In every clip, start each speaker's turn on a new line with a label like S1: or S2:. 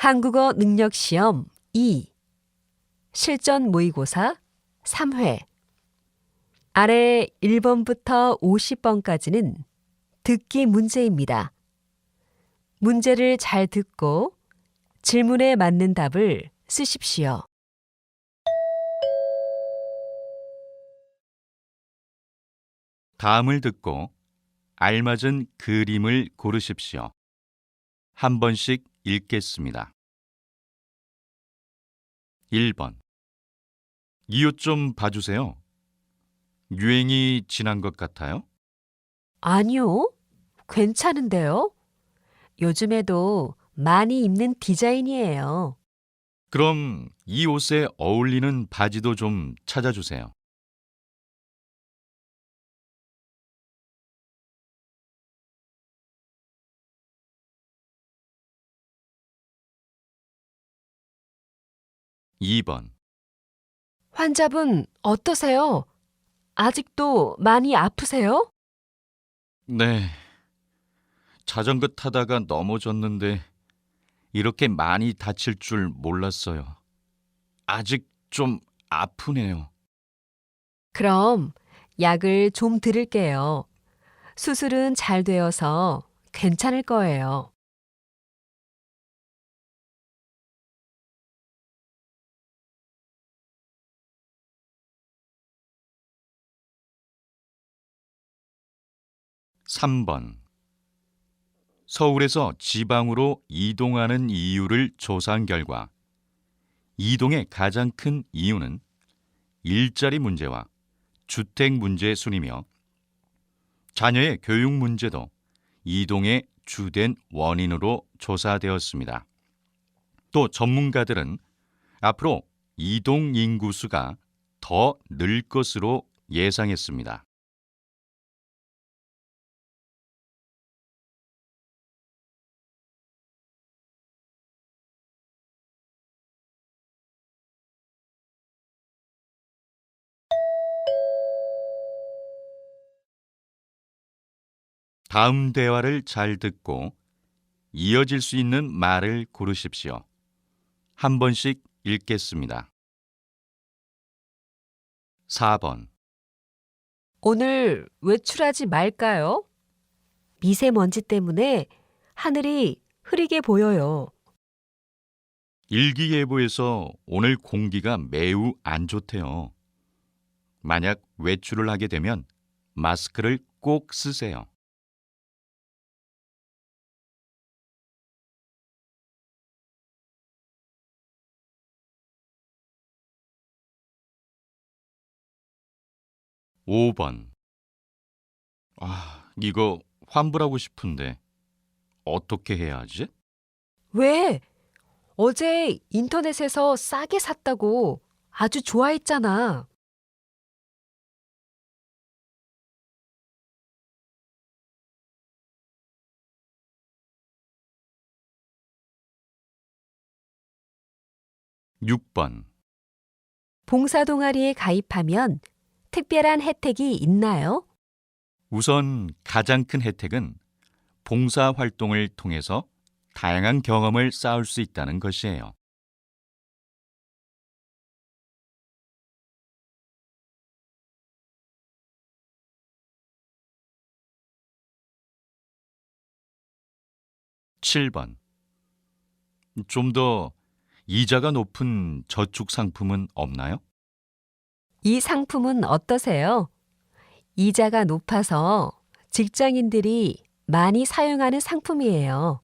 S1: 한국어 능력 시험 2 실전 모의고사 3회 아래 1번부터 50번까지는 듣기 문제입니다. 문제를 잘 듣고 질문에 맞는 답을 쓰십시오.
S2: 다음을 듣고 알맞은 그림을 고르십시오. 한 번씩 읽겠습니다. 1번. 이 옷 좀 봐주세요. 유행이 지난 것 같아요?
S1: 아니요, 괜찮은데요? 요즘에도 많이 입는 디자인이에요.
S2: 그럼 이 옷에 어울리는 바지도 좀 찾아주세요. 2번.
S1: 환자분 어떠세요? 아직도 많이 아프세요?
S2: 네, 자전거 타다가 넘어졌는데 이렇게 많이 다칠 줄 몰랐어요. 아직 좀 아프네요.
S1: 그럼 약을 좀 드릴게요. 수술은 잘 되어서 괜찮을 거예요.
S2: 3번. 서울에서 지방으로 이동하는 이유를 조사한 결과 이동의 가장 큰 이유는 일자리 문제와 주택 문제 순이며 자녀의 교육 문제도 이동의 주된 원인으로 조사되었습니다. 또 전문가들은 앞으로 이동 인구수가 더 늘 것으로 예상했습니다. 다음 대화를 잘 듣고 이어질 수 있는 말을 고르십시오. 한 번씩 읽겠습니다. 4번.
S1: 오늘 외출하지 말까요? 미세먼지 때문에 하늘이 흐리게 보여요.
S2: 일기예보에서 오늘 공기가 매우 안 좋대요. 만약 외출을 하게 되면 마스크를 꼭 쓰세요. 5번. 이거 환불하고 싶은데 어떻게 해야 하지?
S1: 왜? 어제 인터넷에서 싸게 샀다고 아주 좋아했잖아.
S2: 6번.
S1: 봉사 동아리에 가입하면 특별한 혜택이 있나요?
S2: 우선 가장 큰 혜택은 봉사 활동을 통해서 다양한 경험을 쌓을 수 있다는 것이에요. 7번. 좀 더 이자가 높은 저축 상품은 없나요?
S1: 이 상품은 어떠세요? 이자가 높아서 직장인들이 많이 사용하는 상품이에요.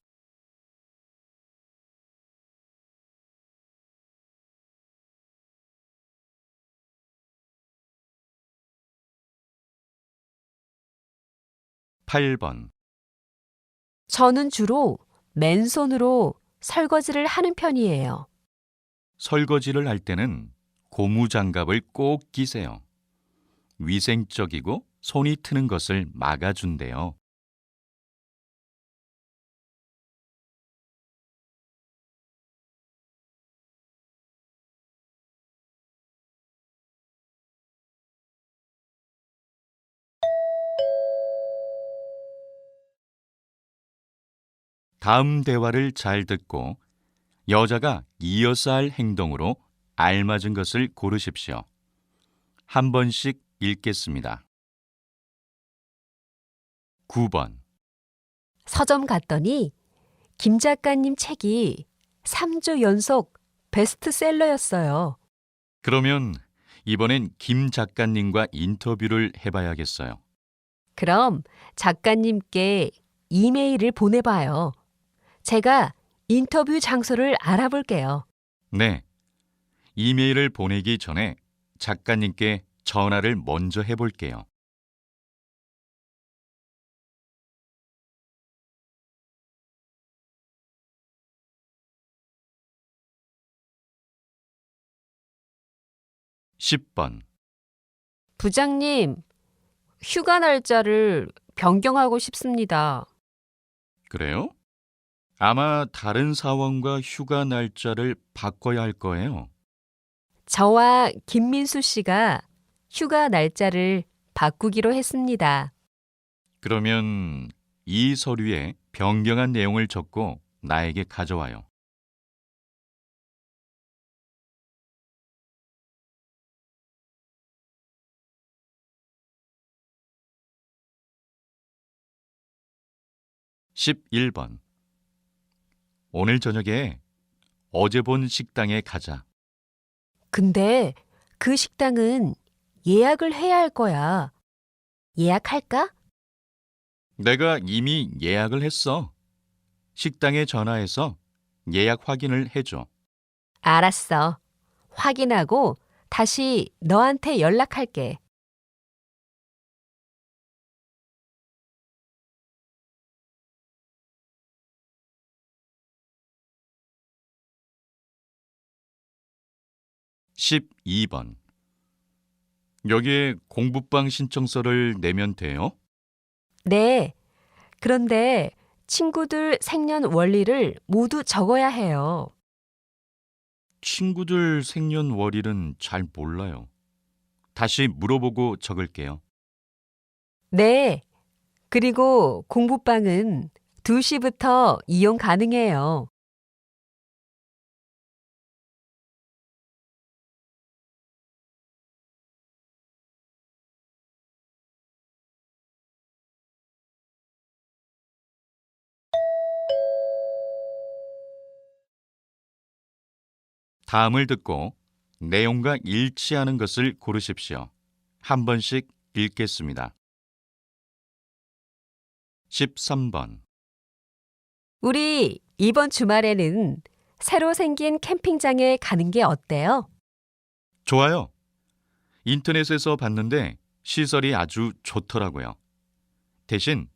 S2: 8번.
S1: 저는 주로 맨손으로 설거지를 하는 편이에요.
S2: 설거지를 할 때는 고무장갑을 꼭 끼세요. 위생적이고 손이 트는 것을 막아준대요. '다음 대화를 잘 듣고 여자가 이어서 할 행동으로 알맞은 것을 고르십시오. 한 번씩 읽겠습니다. 9번.
S1: 서점 갔더니 김 작가님 책이 3주 연속 베스트셀러였어요.
S2: 그러면 이번엔 김 작가님과 인터뷰를 해봐야겠어요.
S1: 그럼 작가님께 이메일을 보내봐요. 제가 인터뷰 장소를 알아볼게요.
S2: 네. 이메일을 보내기 전에 작가님께 전화를 먼저 해볼게요. (10번)
S1: 부장님, 휴가 날짜를 변경하고 싶습니다.
S2: 그래요? 아마 다른 사원과 휴가 날짜를 바꿔야 할 거예요.
S1: 저와 김민수 씨가 휴가 날짜를 바꾸기로 했습니다.
S2: 그러면 이 서류에 변경한 내용을 적고 나에게 가져와요. (11번) 오늘 저녁에 어제 본 식당에 가자.
S1: 근데 그 식당은 예약을 해야 할 거야. 예약할까?
S2: 내가 이미 예약을 했어. 식당에 전화해서 예약 확인을 해줘.
S1: 알았어. 확인하고 다시 너한테 연락할게.
S2: (12번) 여기에 공부방 신청서를 내면 돼요?
S1: 네. 그런데 친구들 생년월일을 모두 적어야 해요.
S2: 친구들 생년월일은 잘 몰라요. 다시 물어보고 적을게요.
S1: 네. 그리고 공부방은 2시부터 이용 가능해요.
S2: 다음을 듣고 내용과 일치하는 것을 고르십시오. 한 번씩 읽겠습니다. 13번.
S1: 우리 이번 주말에는 새로 생긴 캠핑장에 가는 게 어때요?
S2: 좋아요. 인터넷에서 봤는데 시설이 아주 좋더라고요. 대신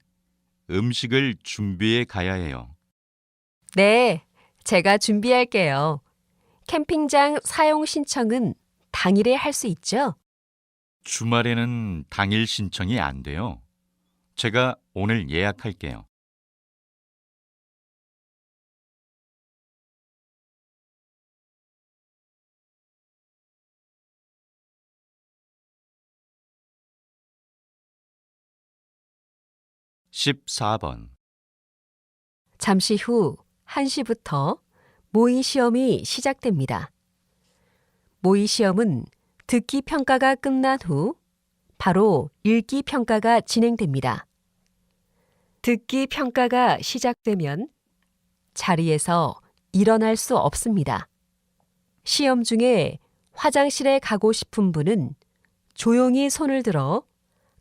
S2: 음식을 준비해 가야 해요.
S1: 네. 제가 준비할게요. 캠핑장 사용 신청은 당일에 할 수 있죠?
S2: 주말에는 당일 신청이 안 돼요. 제가 오늘 예약할게요. (14번)
S1: 잠시 후 1시부터 모의 시험이 시작됩니다. 모의 시험은 듣기 평가가 끝난 후 바로 읽기 평가가 진행됩니다. 듣기 평가가 시작되면 자리에서 일어날 수 없습니다. 시험 중에 화장실에 가고 싶은 분은 조용히 손을 들어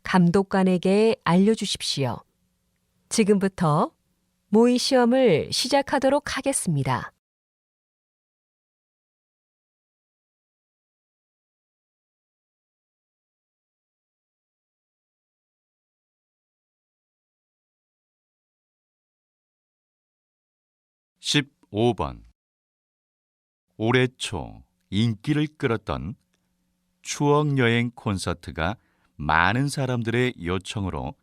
S1: 감독관에게 알려주십시오. 지금부터 모의 시험을 시작하도록 하겠습니다.
S2: (15번) 올해 초 인기를 끌었던 추억여행 콘서트가 많은 사람들의 요청으로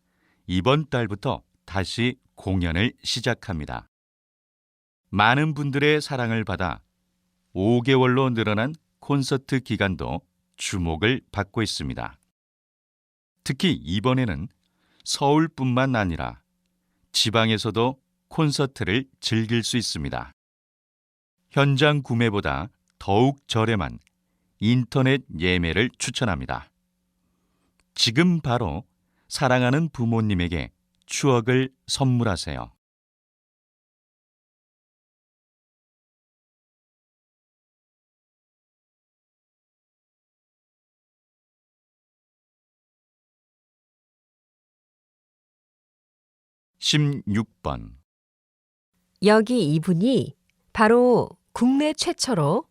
S2: 이번 달부터 다시 공연을 시작합니다. 많은 분들의 사랑을 받아 5개월로 늘어난 콘서트 기간도 주목을 받고 있습니다. 특히 이번에는 서울뿐만 아니라 지방에서도 콘서트를 즐길 수 있습니다. 현장 구매보다 더욱 저렴한 인터넷 예매를 추천합니다. 지금 바로 사랑하는 부모님에게 추억을 선물하세요. (16번)
S1: 여기 이분이 바로 국내 최초로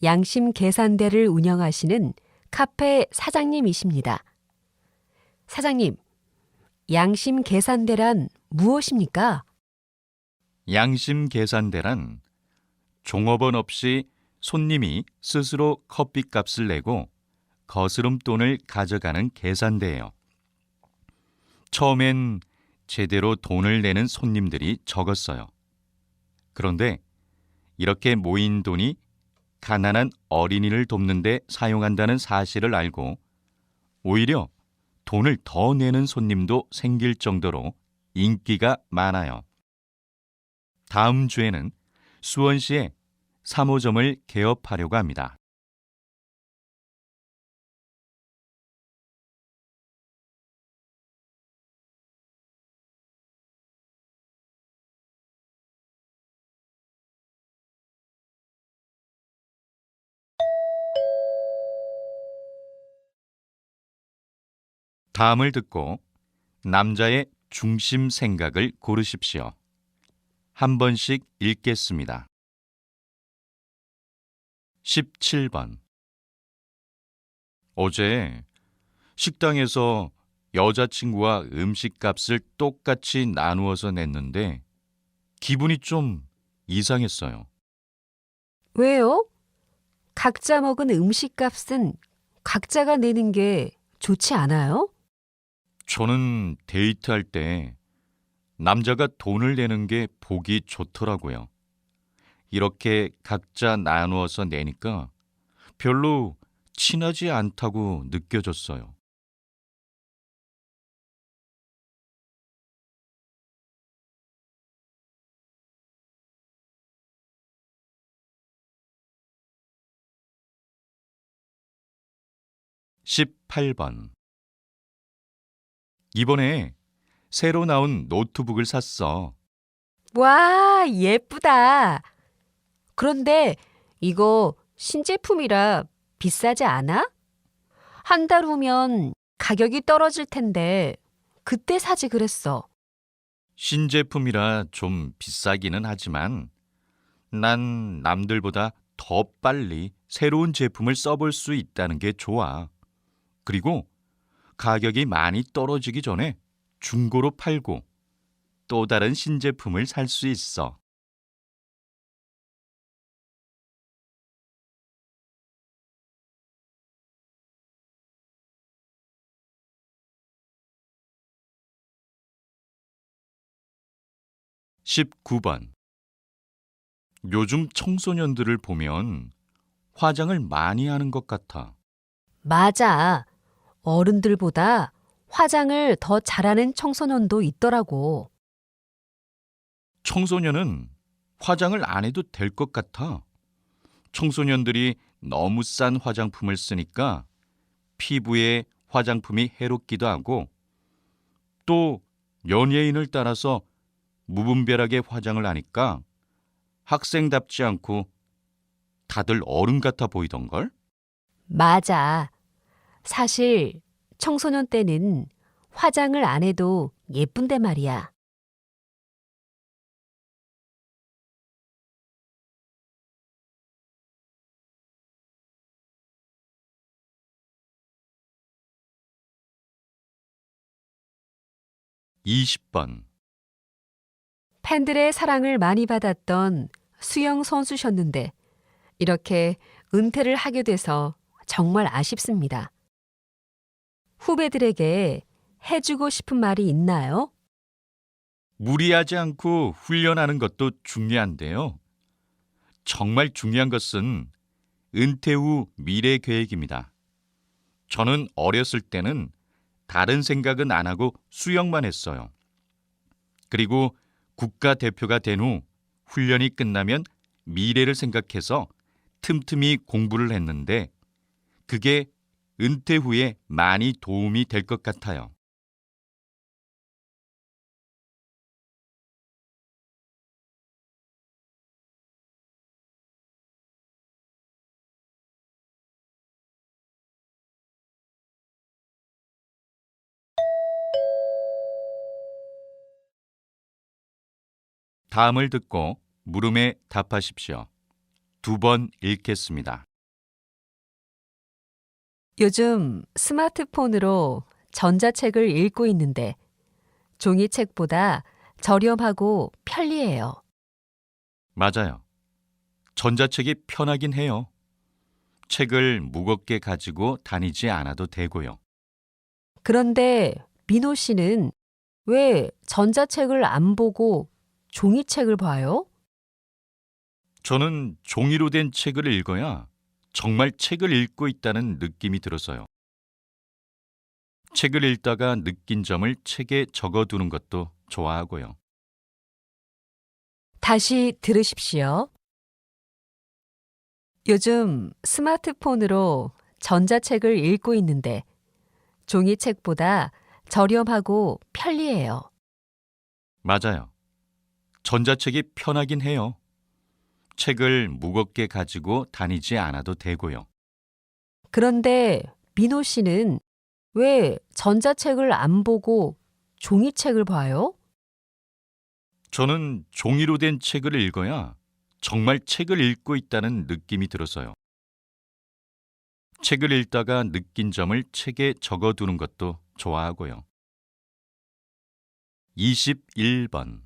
S1: 양심 계산대를 운영하시는 카페 사장님이십니다. 사장님, 양심 계산대란 무엇입니까?
S2: 양심 계산대란 종업원 없이 손님이 스스로 커피값을 내고 거스름돈을 가져가는 계산대예요. 처음엔 제대로 돈을 내는 손님들이 적었어요. 그런데 이렇게 모인 돈이 가난한 어린이를 돕는 데 사용한다는 사실을 알고 오히려 돈을 더 내는 손님도 생길 정도로 인기가 많아요. 다음 주에는 수원시에 3호점을 개업하려고 합니다. 다음을 듣고 남자의 중심 생각을 고르십시오. 한 번씩 읽겠습니다. 17번. 어제 식당에서 여자친구와 음식값을 똑같이 나누어서 냈는데 기분이 좀 이상했어요.
S1: 왜요? 각자 먹은 음식값은 각자가 내는 게 좋지 않아요?
S2: 저는 데이트할 때 남자가 돈을 내는 게 보기 좋더라고요. 이렇게 각자 나누어서 내니까 별로 친하지 않다고 느껴졌어요. (18번) 이번에 새로 나온 노트북을 샀어.
S1: 와, 예쁘다. 그런데 이거 신제품이라 비싸지 않아? 한 달 후면 가격이 떨어질 텐데 그때 사지 그랬어.
S2: 신제품이라 좀 비싸기는 하지만 난 남들보다 더 빨리 새로운 제품을 써볼 수 있다는 게 좋아. 그리고 가격이 많이 떨어지기 전에 중고로 팔고 또 다른 신제품을 살 수 있어. (19번) 요즘 청소년들을 보면 화장을 많이 하는 것 같아.
S1: 맞아. 어른들보다 화장을 더 잘하는 청소년도 있더라고.
S2: 청소년은 화장을 안 해도 될 것 같아. 청소년들이 너무 싼 화장품을 쓰니까 피부에 화장품이 해롭기도 하고 또 연예인을 따라서 무분별하게 화장을 하니까 학생답지 않고 다들 어른 같아 보이던걸?
S1: 맞아. 사실 청소년 때는 화장을 안 해도 예쁜데 말이야.
S2: (20번)
S1: 팬들의 사랑을 많이 받았던 수영 선수셨는데 이렇게 은퇴를 하게 돼서 정말 아쉽습니다. 후배들에게 해주고 싶은 말이 있나요?
S2: 무리하지 않고 훈련하는 것도 중요한데요. 정말 중요한 것은 은퇴 후 미래 계획입니다. 저는 어렸을 때는 다른 생각은 안 하고 수영만 했어요. 그리고 국가대표가 된 후 훈련이 끝나면 미래를 생각해서 틈틈이 공부를 했는데 그게 은퇴 후에 많이 도움이 될 것 같아요. 다음을 듣고 물음에 답하십시오. 2번 읽겠습니다.
S1: 요즘 스마트폰으로 전자책을 읽고 있는데 종이책보다 저렴하고 편리해요.
S2: 맞아요. 전자책이 편하긴 해요. 책을 무겁게 가지고 다니지 않아도 되고요.
S1: 그런데 민호 씨는 왜 전자책을 안 보고 종이책을 봐요?
S2: 저는 종이로 된 책을 읽어야 정말 책을 읽고 있다는 느낌이 들어서요. 책을 읽다가 느낀 점을 책에 적어두는 것도 좋아하고요.
S1: 다시 들으십시오. 요즘 스마트폰으로 전자책을 읽고 있는데 종이책보다 저렴하고 편리해요.
S2: 맞아요. 전자책이 편하긴 해요. 책을 무겁게 가지고 다니지 않아도 되고요.
S1: 그런데 민호 씨는 왜 전자책을 안 보고 종이책을 봐요?
S2: 저는 종이로 된 책을 읽어야 정말 책을 읽고 있다는 느낌이 들어서요. 책을 읽다가 느낀 점을 책에 적어두는 것도 좋아하고요. 21번.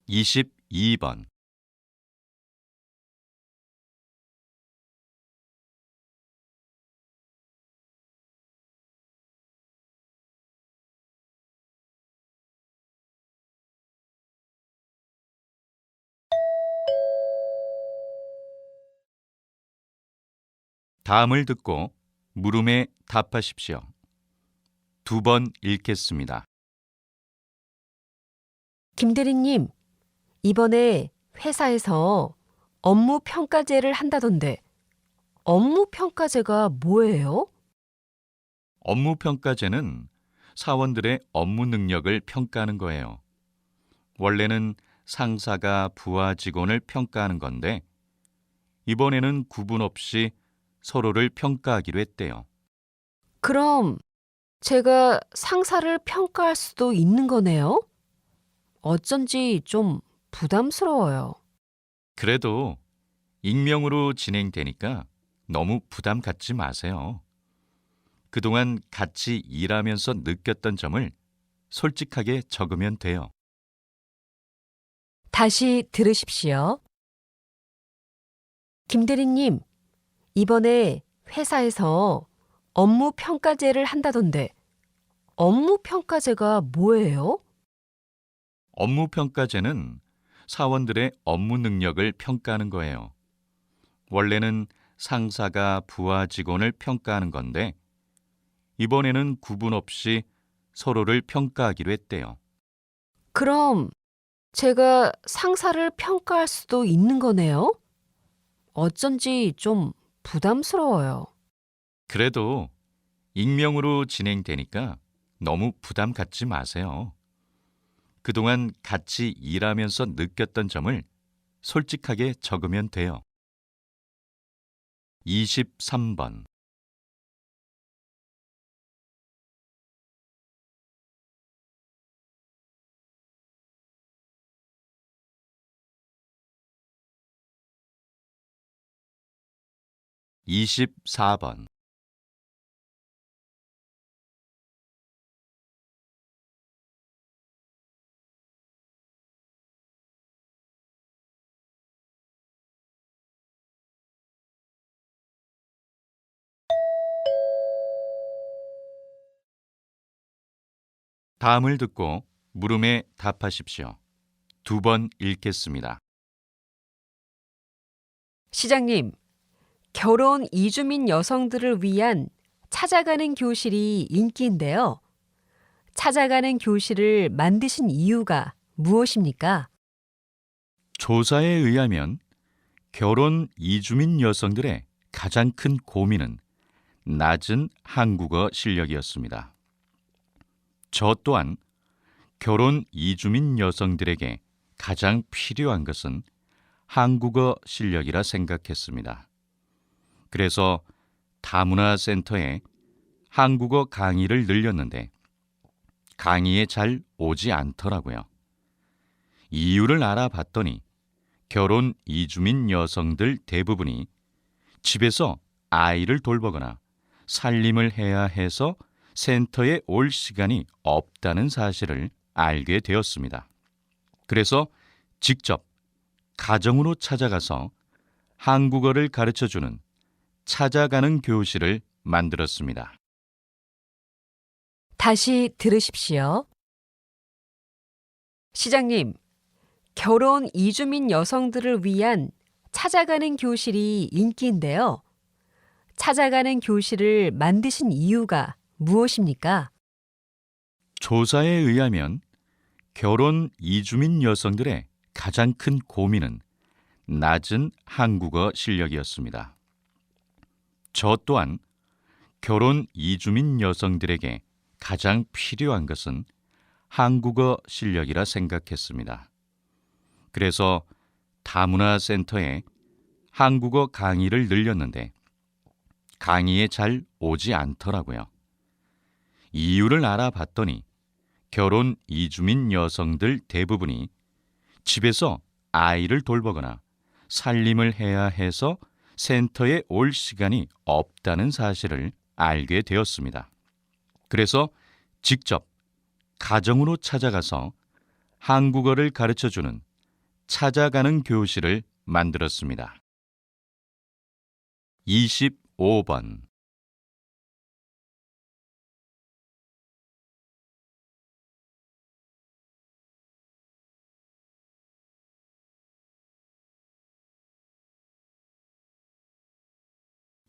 S2: 이십이 번. 다음을 듣고 물음에 답하십시오. 2번 읽겠습니다.
S1: 김대리님, 이번에 회사에서 업무 평가제를 한다던데 업무 평가제가 뭐예요?
S2: 업무 평가제는 사원들의 업무 능력을 평가하는 거예요. 원래는 상사가 부하 직원을 평가하는 건데 이번에는 구분 없이 서로를 평가하기로 했대요.
S1: 그럼 제가 상사를 평가할 수도 있는 거네요? 어쩐지 좀 부담스러워요.
S2: 그래도 익명으로 진행되니까 너무 부담 갖지 마세요. 그동안 같이 일하면서 느꼈던 점을 솔직하게 적으면 돼요.
S1: 다시 들으십시오. 김대리님, 이번에 회사에서 업무 평가제를 한다던데 업무 평가제가 뭐예요?
S2: 업무 평가제는 사원들의 업무 능력을 평가하는 거예요. 원래는 상사가 부하 직원을 평가하는 건데 이번에는 구분 없이 서로를 평가하기로 했대요.
S1: 그럼 제가 상사를 평가할 수도 있는 거네요? 어쩐지 좀 부담스러워요.
S2: 그래도 익명으로 진행되니까 너무 부담 갖지 마세요. 그동안 같이 일하면서 느꼈던 점을 솔직하게 적으면 돼요. 23번. 이십사 번. 다음을 듣고 물음에 답하십시오. 2번 읽겠습니다.
S1: 시장님, 결혼 이주민 여성들을 위한 찾아가는 교실이 인기인데요. 찾아가는 교실을 만드신 이유가 무엇입니까?
S2: 조사에 의하면 결혼 이주민 여성들의 가장 큰 고민은 낮은 한국어 실력이었습니다. 저 또한 결혼 이주민 여성들에게 가장 필요한 것은 한국어 실력이라 생각했습니다. 그래서 다문화 센터에 한국어 강의를 늘렸는데 강의에 잘 오지 않더라고요. 이유를 알아봤더니 결혼 이주민 여성들 대부분이 집에서 아이를 돌보거나 살림을 해야 해서 센터에 올 시간이 없다는 사실을 알게 되었습니다. 그래서 직접 가정으로 찾아가서 한국어를 가르쳐주는 찾아가는 교실을 만들었습니다.
S1: 다시 들으십시오. 시장님, 결혼 이주민 여성들을 위한 찾아가는 교실이 인기인데요. 찾아가는 교실을 만드신 이유가 무엇입니까?
S2: 조사에 의하면 결혼 이주민 여성들의 가장 큰 고민은 낮은 한국어 실력이었습니다. 저 또한 결혼 이주민 여성들에게 가장 필요한 것은 한국어 실력이라 생각했습니다. 그래서 다문화 센터에 한국어 강의를 늘렸는데 강의에 잘 오지 않더라고요. 이유를 알아봤더니 결혼 이주민 여성들 대부분이 집에서 아이를 돌보거나 살림을 해야 해서 센터에 올 시간이 없다는 사실을 알게 되었습니다. 그래서 직접 가정으로 찾아가서 한국어를 가르쳐주는 찾아가는 교실을 만들었습니다. 25번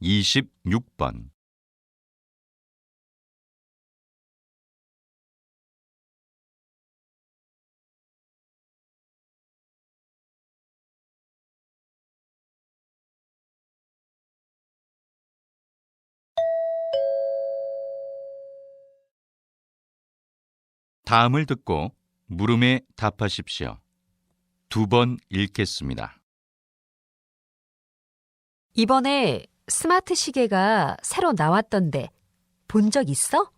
S2: 26번 다음을 듣고 물음에 답하십시오. 2번 읽겠습니다.
S1: 이번에 스마트 시계가 새로 나왔던데 본 적 있어?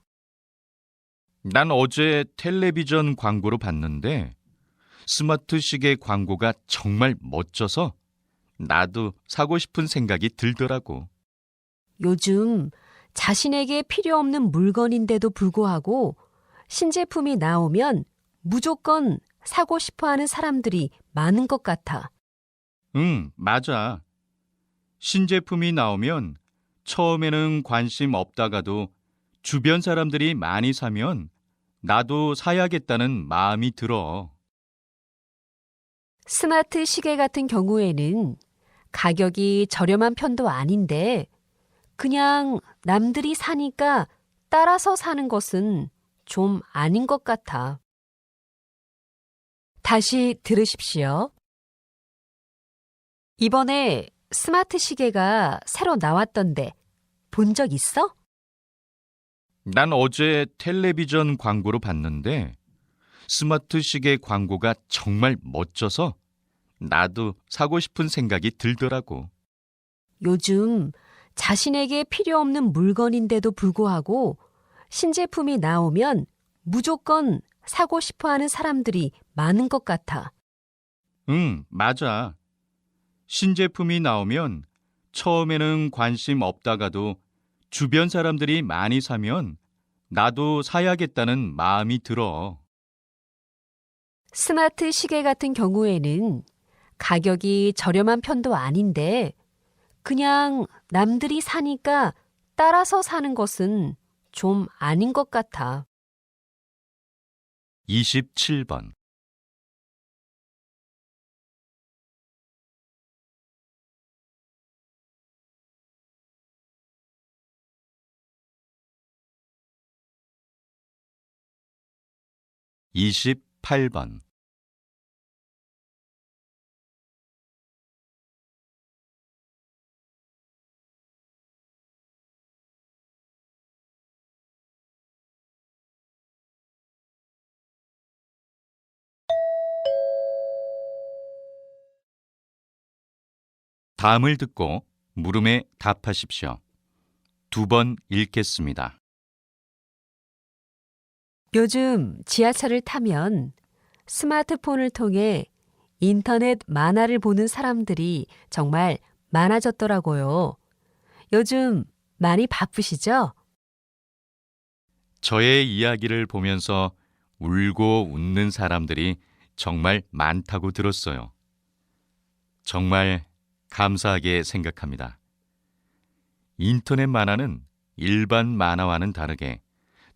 S2: 난 어제 텔레비전 광고로 봤는데 스마트 시계 광고가 정말 멋져서 나도 사고 싶은 생각이 들더라고.
S1: 요즘 자신에게 필요 없는 물건인데도 불구하고 신제품이 나오면 무조건 사고 싶어 하는 사람들이 많은 것 같아.
S2: 응, 맞아. 신제품이 나오면 처음에는 관심 없다가도 주변 사람들이 많이 사면 나도 사야겠다는 마음이 들어.
S1: 스마트 시계 같은 경우에는 가격이 저렴한 편도 아닌데 그냥 남들이 사니까 따라서 사는 것은 좀 아닌 것 같아. 다시 들으십시오. 이번에 스마트 시계가 새로 나왔던데 본 적 있어?
S2: 난 어제 텔레비전 광고로 봤는데 스마트 시계 광고가 정말 멋져서 나도 사고 싶은 생각이 들더라고.
S1: 요즘 자신에게 필요 없는 물건인데도 불구하고 신제품이 나오면 무조건 사고 싶어 하는 사람들이 많은 것 같아.
S2: 응, 맞아. 신제품이 나오면 처음에는 관심 없다가도 주변 사람들이 많이 사면 나도 사야겠다는 마음이 들어.
S1: 스마트 시계 같은 경우에는 가격이 저렴한 편도 아닌데 그냥 남들이 사니까 따라서 사는 것은 좀 아닌 것 같아.
S2: 27번 28번. 다음을 듣고 물음에 답하십시오. 2번 읽겠습니다.
S1: 요즘 지하철을 타면 스마트폰을 통해 인터넷 만화를 보는 사람들이 정말 많아졌더라고요. 요즘 많이 바쁘시죠?
S2: 저의 이야기를 보면서 울고 웃는 사람들이 정말 많다고 들었어요. 정말 감사하게 생각합니다. 인터넷 만화는 일반 만화와는 다르게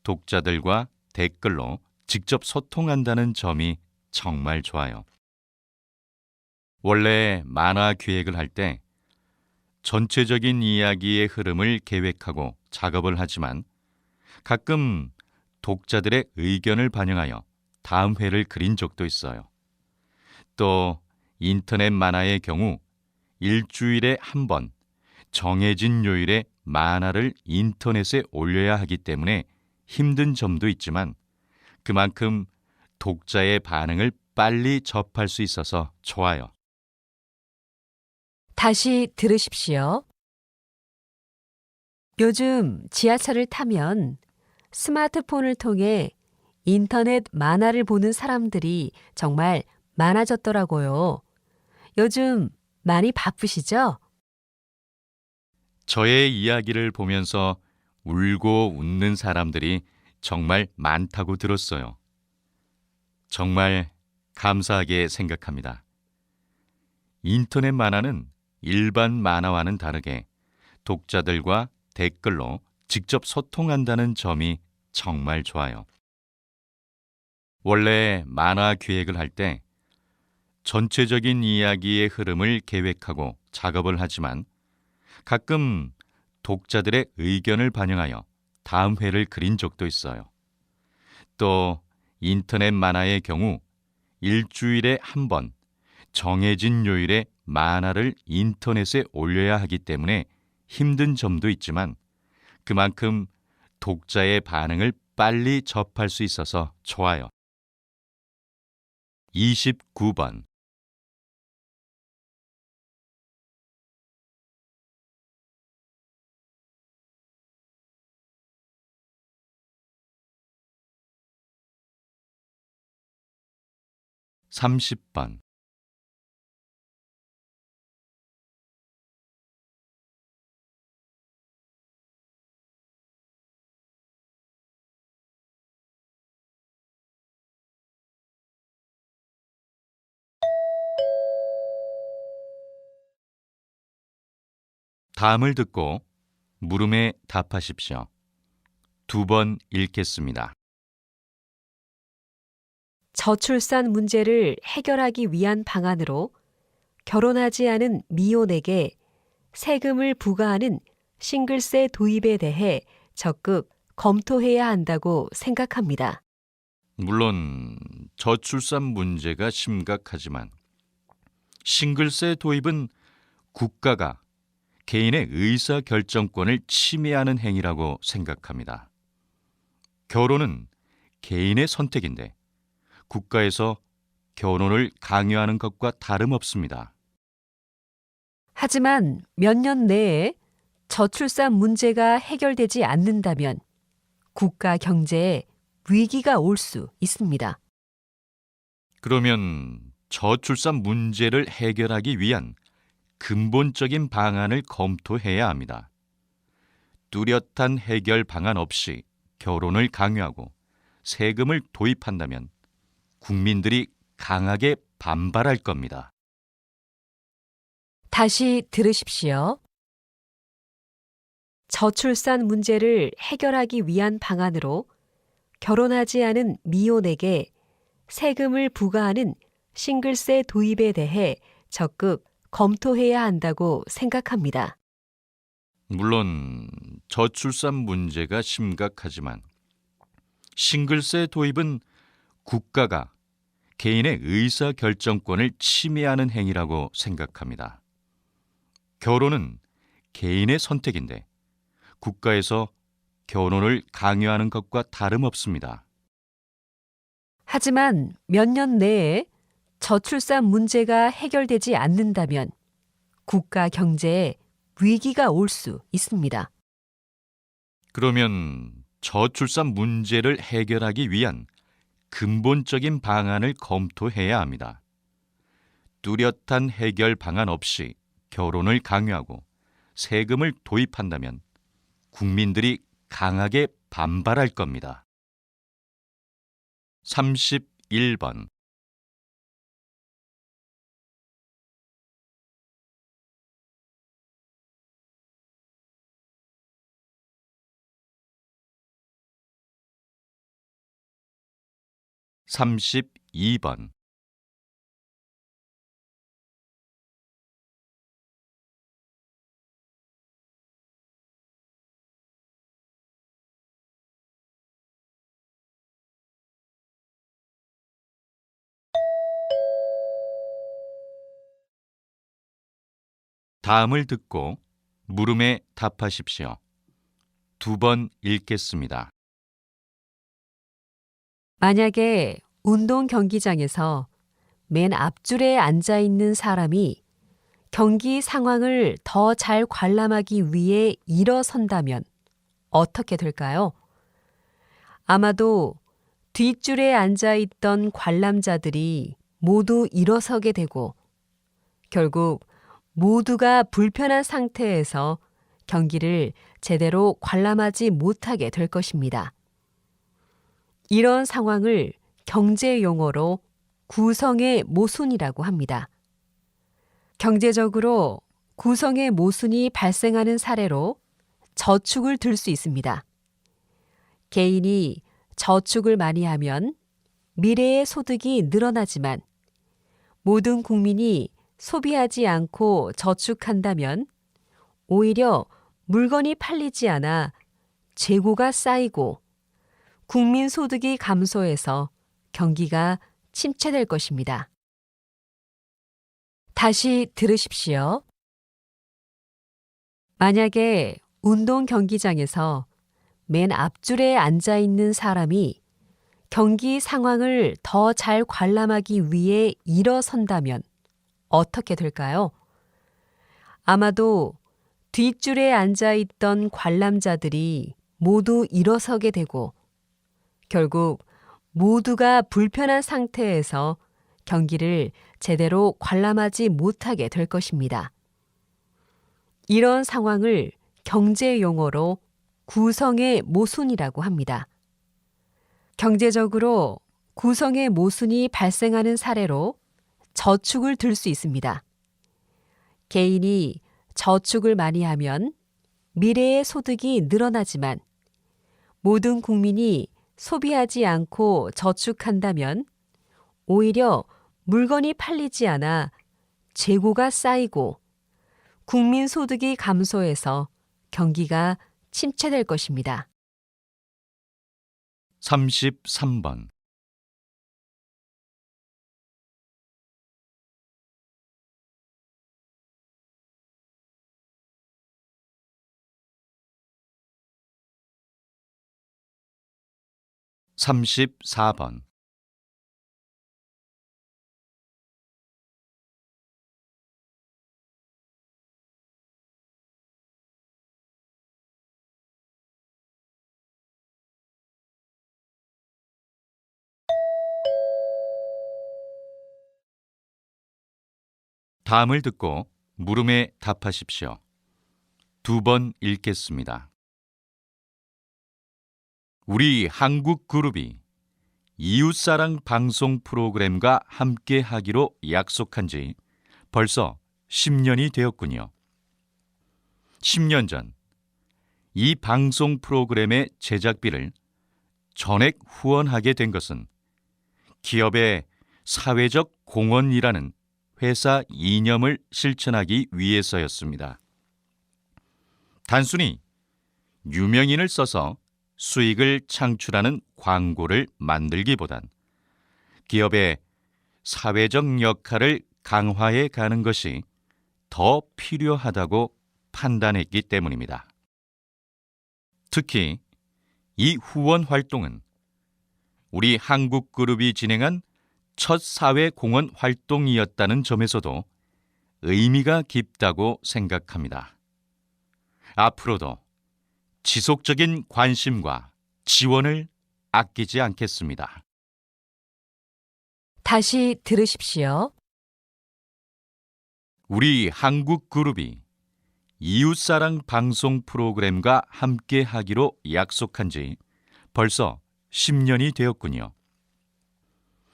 S2: 독자들과 댓글로 직접 소통한다는 점이 정말 좋아요. 원래 만화 기획을 할 때 전체적인 이야기의 흐름을 계획하고 작업을 하지만 가끔 독자들의 의견을 반영하여 다음 회를 그린 적도 있어요. 또 인터넷 만화의 경우 일주일에 한 번 정해진 요일에 만화를 인터넷에 올려야 하기 때문에 힘든 점도 있지만 그만큼 독자의 반응을 빨리 접할 수 있어서 좋아요.
S1: 다시 들으십시오. 요즘 지하철을 타면 스마트폰을 통해 인터넷 만화를 보는 사람들이 정말 많아졌더라고요. 요즘 많이 바쁘시죠?
S2: 저의 이야기를 보면서 울고 웃는 사람들이 정말 많다고 들었어요. 정말 감사하게 생각합니다. 인터넷 만화는 일반 만화와는 다르게 독자들과 댓글로 직접 소통한다는 점이 정말 좋아요. 원래 만화 기획을 할 때 전체적인 이야기의 흐름을 계획하고 작업을 하지만 가끔 독자들의 의견을 반영하여 다음 회를 그린 적도 있어요. 또 인터넷 만화의 경우 일주일에 한 번 정해진 요일에 만화를 인터넷에 올려야 하기 때문에 힘든 점도 있지만 그만큼 독자의 반응을 빨리 접할 수 있어서 좋아요. 29번. 삼십 번. 다음을 듣고 물음에 답하십시오. 2번 읽겠습니다.
S1: 저출산 문제를 해결하기 위한 방안으로 결혼하지 않은 미혼에게 세금을 부과하는 싱글세 도입에 대해 적극 검토해야 한다고 생각합니다.
S2: 물론 저출산 문제가 심각하지만 싱글세 도입은 국가가 개인의 의사 결정권을 침해하는 행위라고 생각합니다. 결혼은 개인의 선택인데 국가에서 결혼을 강요하는 것과 다름없습니다.
S1: 하지만 몇 년 내에 저출산 문제가 해결되지 않는다면 국가 경제에 위기가 올 수 있습니다.
S2: 그러면 저출산 문제를 해결하기 위한 근본적인 방안을 검토해야 합니다. 뚜렷한 해결 방안 없이 결혼을 강요하고 세금을 도입한다면 국민들이 강하게 반발할 겁니다.
S1: 다시 들으십시오. 저출산 문제를 해결하기 위한 방안으로 결혼하지 않은 미혼에게 세금을 부과하는 싱글세 도입에 대해 적극 검토해야 한다고 생각합니다.
S2: 물론 저출산 문제가 심각하지만 싱글세 도입은 국가가 개인의 의사 결정권을 침해하는 행위라고 생각합니다. 결혼은 개인의 선택인데 국가에서 결혼을 강요하는 것과 다름없습니다.
S1: 하지만 몇 년 내에 저출산 문제가 해결되지 않는다면 국가 경제에 위기가 올 수 있습니다.
S2: 그러면 저출산 문제를 해결하기 위한 근본적인 방안을 검토해야 합니다. 뚜렷한 해결 방안 없이 결혼을 강요하고 세금을 도입한다면 국민들이 강하게 반발할 겁니다. 31번. 32번. 다음을 듣고 물음에 답하십시오. 2번 읽겠습니다.
S1: 만약에 운동 경기장에서 맨 앞줄에 앉아 있는 사람이 경기 상황을 더 잘 관람하기 위해 일어선다면 어떻게 될까요? 아마도 뒷줄에 앉아 있던 관람자들이 모두 일어서게 되고 결국 모두가 불편한 상태에서 경기를 제대로 관람하지 못하게 될 것입니다. 이런 상황을 경제 용어로 구성의 모순이라고 합니다. 경제적으로 구성의 모순이 발생하는 사례로 저축을 들 수 있습니다. 개인이 저축을 많이 하면 미래의 소득이 늘어나지만 모든 국민이 소비하지 않고 저축한다면 오히려 물건이 팔리지 않아 재고가 쌓이고 국민 소득이 감소해서 경기가 침체될 것입니다. 다시 들으십시오. 만약에 운동 경기장에서 맨 앞줄에 앉아 있는 사람이 경기 상황을 더 잘 관람하기 위해 일어선다면 어떻게 될까요? 아마도 뒷줄에 앉아 있던 관람자들이 모두 일어서게 되고 결국 모두가 불편한 상태에서 경기를 제대로 관람하지 못하게 될 것입니다. 이런 상황을 경제 용어로 구성의 모순이라고 합니다. 경제적으로 구성의 모순이 발생하는 사례로 저축을 들 수 있습니다. 개인이 저축을 많이 하면 미래의 소득이 늘어나지만 모든 국민이 소비하지 않고 저축한다면 오히려 물건이 팔리지 않아 재고가 쌓이고 국민 소득이 감소해서 경기가 침체될 것입니다.
S2: 33번. 34번. 다음을 듣고 물음에 답하십시오. 2번 읽겠습니다. 우리 한국 그룹이 이웃사랑 방송 프로그램과 함께 하기로 약속한 지 벌써 10년이 되었군요. 10년 전 이 방송 프로그램의 제작비를 전액 후원하게 된 것은 기업의 사회적 공헌이라는 회사 이념을 실천하기 위해서였습니다. 단순히 유명인을 써서 수익을 창출하는 광고를 만들기보단 기업의 사회적 역할을 강화해 가는 것이 더 필요하다고 판단했기 때문입니다. 특히 이 후원 활동은 우리 한국그룹이 진행한 첫 사회공헌 활동이었다는 점에서도 의미가 깊다고 생각합니다. 앞으로도 지속적인 관심과 지원을 아끼지 않겠습니다.
S1: 다시 들으십시오.
S2: 우리 한국그룹이 이웃사랑 방송 프로그램과 함께 하기로 약속한 지 벌써 10년이 되었군요.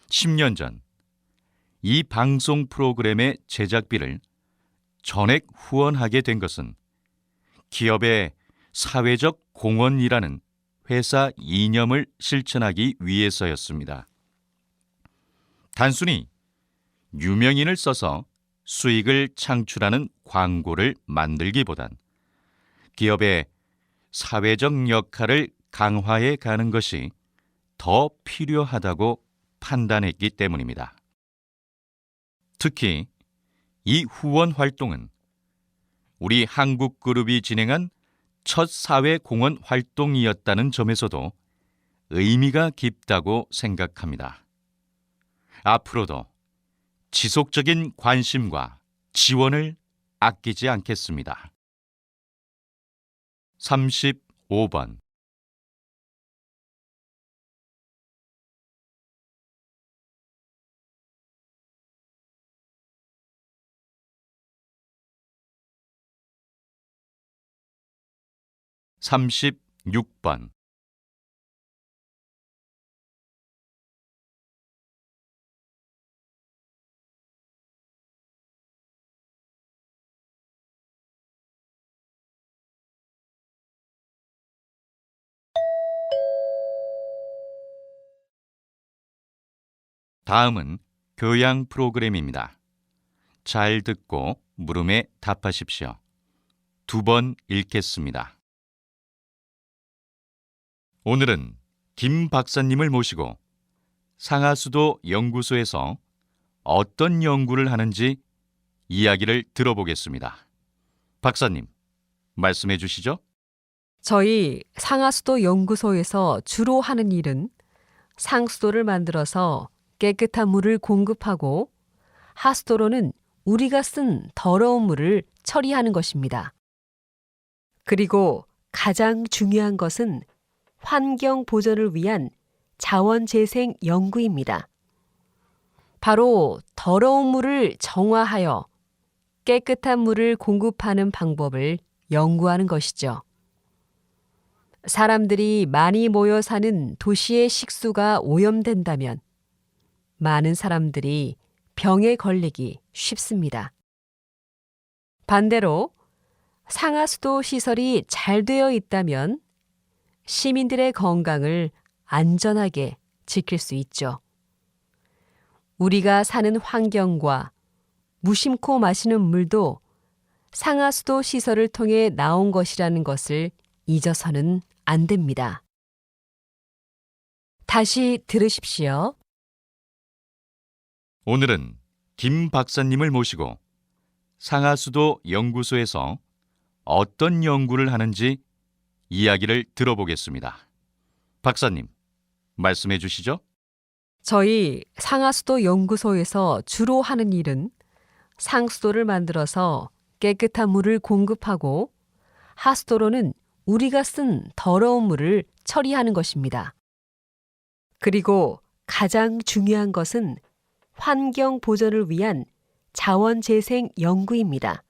S2: 10년 전 이 방송 프로그램의 제작비를 전액 후원하게 된 것은 기업의 사회적 공헌이라는 회사 이념을 실천하기 위해서였습니다. 단순히 유명인을 써서 수익을 창출하는 광고를 만들기보단 기업의 사회적 역할을 강화해 가는 것이 더 필요하다고 판단했기 때문입니다. 특히 이 후원 활동은 우리 한국그룹이 진행한 첫 사회공헌 활동이었다는 점에서도 의미가 깊다고 생각합니다. 앞으로도 지속적인 관심과 지원을 아끼지 않겠습니다. 35번 36번 다음은 교양 프로그램입니다. 잘 듣고 물음에 답하십시오. 2번 읽겠습니다. 오늘은 김 박사님을 모시고 상하수도 연구소에서 어떤 연구를 하는지 이야기를 들어보겠습니다. 박사님, 말씀해 주시죠.
S1: 저희 상하수도 연구소에서 주로 하는 일은 상수도를 만들어서 깨끗한 물을 공급하고 하수도로는 우리가 쓴 더러운 물을 처리하는 것입니다. 그리고 가장 중요한 것은 환경 보존을 위한 자원 재생 연구입니다. 바로 더러운 물을 정화하여 깨끗한 물을 공급하는 방법을 연구하는 것이죠. 사람들이 많이 모여 사는 도시의 식수가 오염된다면 많은 사람들이 병에 걸리기 쉽습니다. 반대로 상하수도 시설이 잘 되어 있다면 시민들의 건강을 안전하게 지킬 수 있죠. 우리가 사는 환경과 무심코 마시는 물도 상하수도 시설을 통해 나온 것이라는 것을 잊어서는 안 됩니다. 다시 들으십시오.
S2: 오늘은 김 박사님을 모시고 상하수도 연구소에서 어떤 연구를 하는지 이야기를 들어보겠습니다. 박사님, 말씀해 주시죠.
S1: 저희 상하수도 연구소에서 주로 하는 일은 상수도를 만들어서 깨끗한 물을 공급하고 하수도로는 우리가 쓴 더러운 물을 처리하는 것입니다. 그리고 가장 중요한 것은 환경 보존을 위한 자원 재생 연구입니다.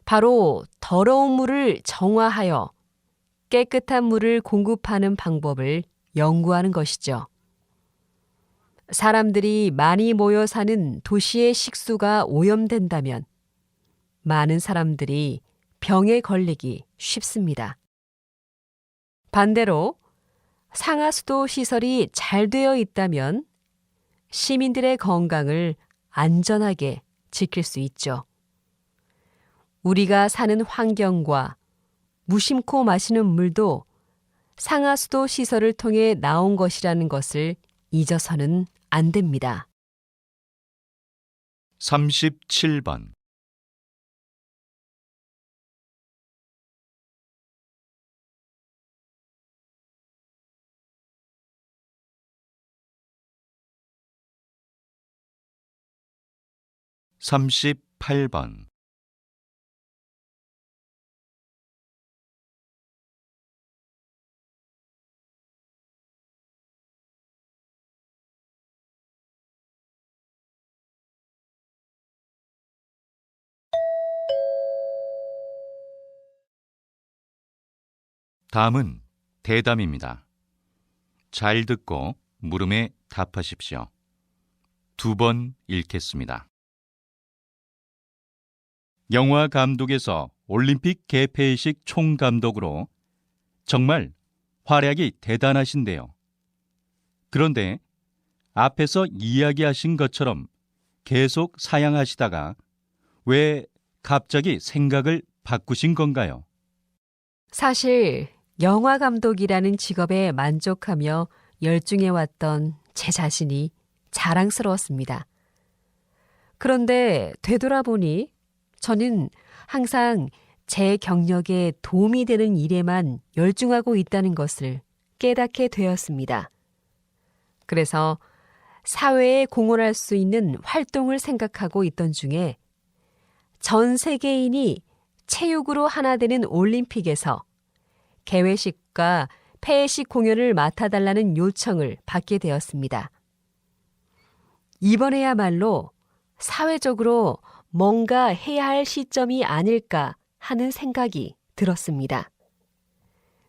S1: 바로 더러운 물을 정화하여 깨끗한 물을 공급하는 방법을 연구하는 것이죠. 사람들이 많이 모여 사는 도시의 식수가 오염된다면 많은 사람들이 병에 걸리기 쉽습니다. 반대로 상하수도 시설이 잘 되어 있다면 시민들의 건강을 안전하게 지킬 수 있죠. 우리가 사는 환경과 무심코 마시는 물도 상하수도 시설을 통해 나온 것이라는 것을 잊어서는 안 됩니다.
S2: 37번. 38번. '다음은 대담입니다. 잘 듣고 물음에 답하십시오. 2번 읽겠습니다. 영화 감독에서 올림픽 개폐식 총감독으로 정말 활약이 대단하신데요. 그런데 앞에서 이야기하신 것처럼 계속 사양하시다가 왜 갑자기 생각을 바꾸신 건가요?
S1: 사실 영화 감독이라는 직업에 만족하며 열중해왔던 제 자신이 자랑스러웠습니다. 그런데 되돌아보니 저는 항상 제 경력에 도움이 되는 일에만 열중하고 있다는 것을 깨닫게 되었습니다. 그래서 사회에 공헌할 수 있는 활동을 생각하고 있던 중에 전 세계인이 체육으로 하나 되는 올림픽에서 개회식과 폐회식 공연을 맡아달라는 요청을 받게 되었습니다. 이번에야말로 사회적으로 뭔가 해야 할 시점이 아닐까 하는 생각이 들었습니다.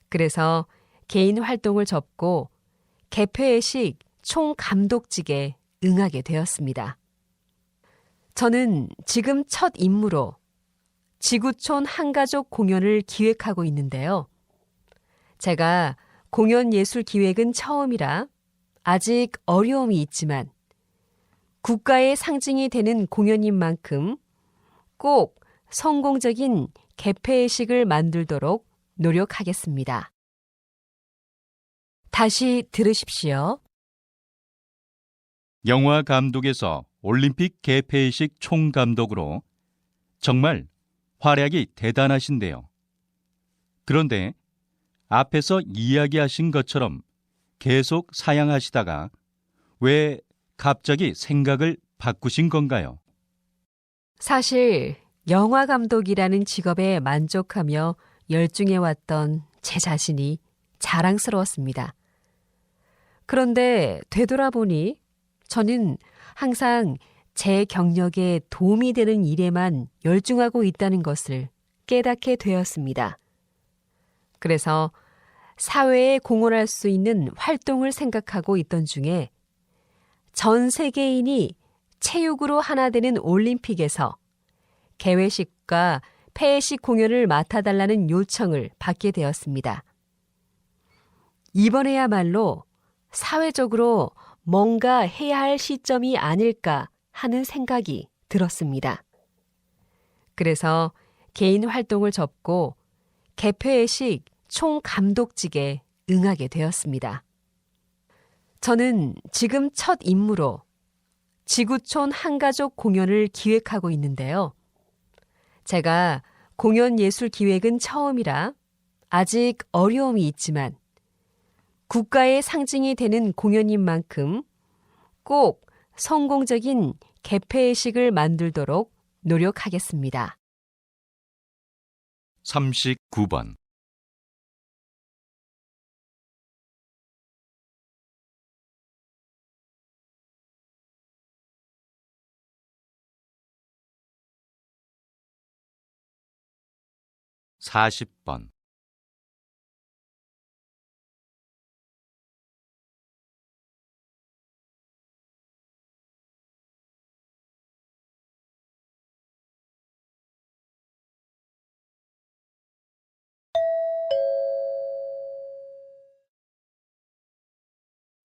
S1: 그래서 개인 활동을 접고 개폐회식 총감독직에 응하게 되었습니다. 저는 지금 첫 임무로 지구촌 한가족 공연을 기획하고 있는데요. 제가 공연 예술 기획은 처음이라 아직 어려움이 있지만 국가의 상징이 되는 공연인 만큼 꼭 성공적인 개폐회식을 만들도록 노력하겠습니다. 다시 들으십시오.
S2: 영화 감독에서 올림픽 개폐식 총감독으로 정말 활약이 대단하신데요. 그런데 앞에서 이야기하신 것처럼 계속 사양하시다가 왜 갑자기 생각을 바꾸신 건가요?
S1: 사실 영화 감독이라는 직업에 만족하며 열중해왔던 제 자신이 자랑스러웠습니다. 그런데 되돌아보니 저는 항상 제 경력에 도움이 되는 일에만 열중하고 있다는 것을 깨닫게 되었습니다. 그래서 사회에 공헌할 수 있는 활동을 생각하고 있던 중에 전 세계인이 체육으로 하나 되는 올림픽에서 개회식과 폐회식 공연을 맡아달라는 요청을 받게 되었습니다. 이번에야말로 사회적으로 뭔가 해야 할 시점이 아닐까 하는 생각이 들었습니다. 그래서 개인 활동을 접고 개폐회식 총감독직에 응하게 되었습니다. 저는 지금 첫 임무로 지구촌 한가족 공연을 기획하고 있는데요. 제가 공연 예술 기획은 처음이라 아직 어려움이 있지만 국가의 상징이 되는 공연인 만큼 꼭 성공적인 개폐회식을 만들도록 노력하겠습니다.
S2: 39번. 40번.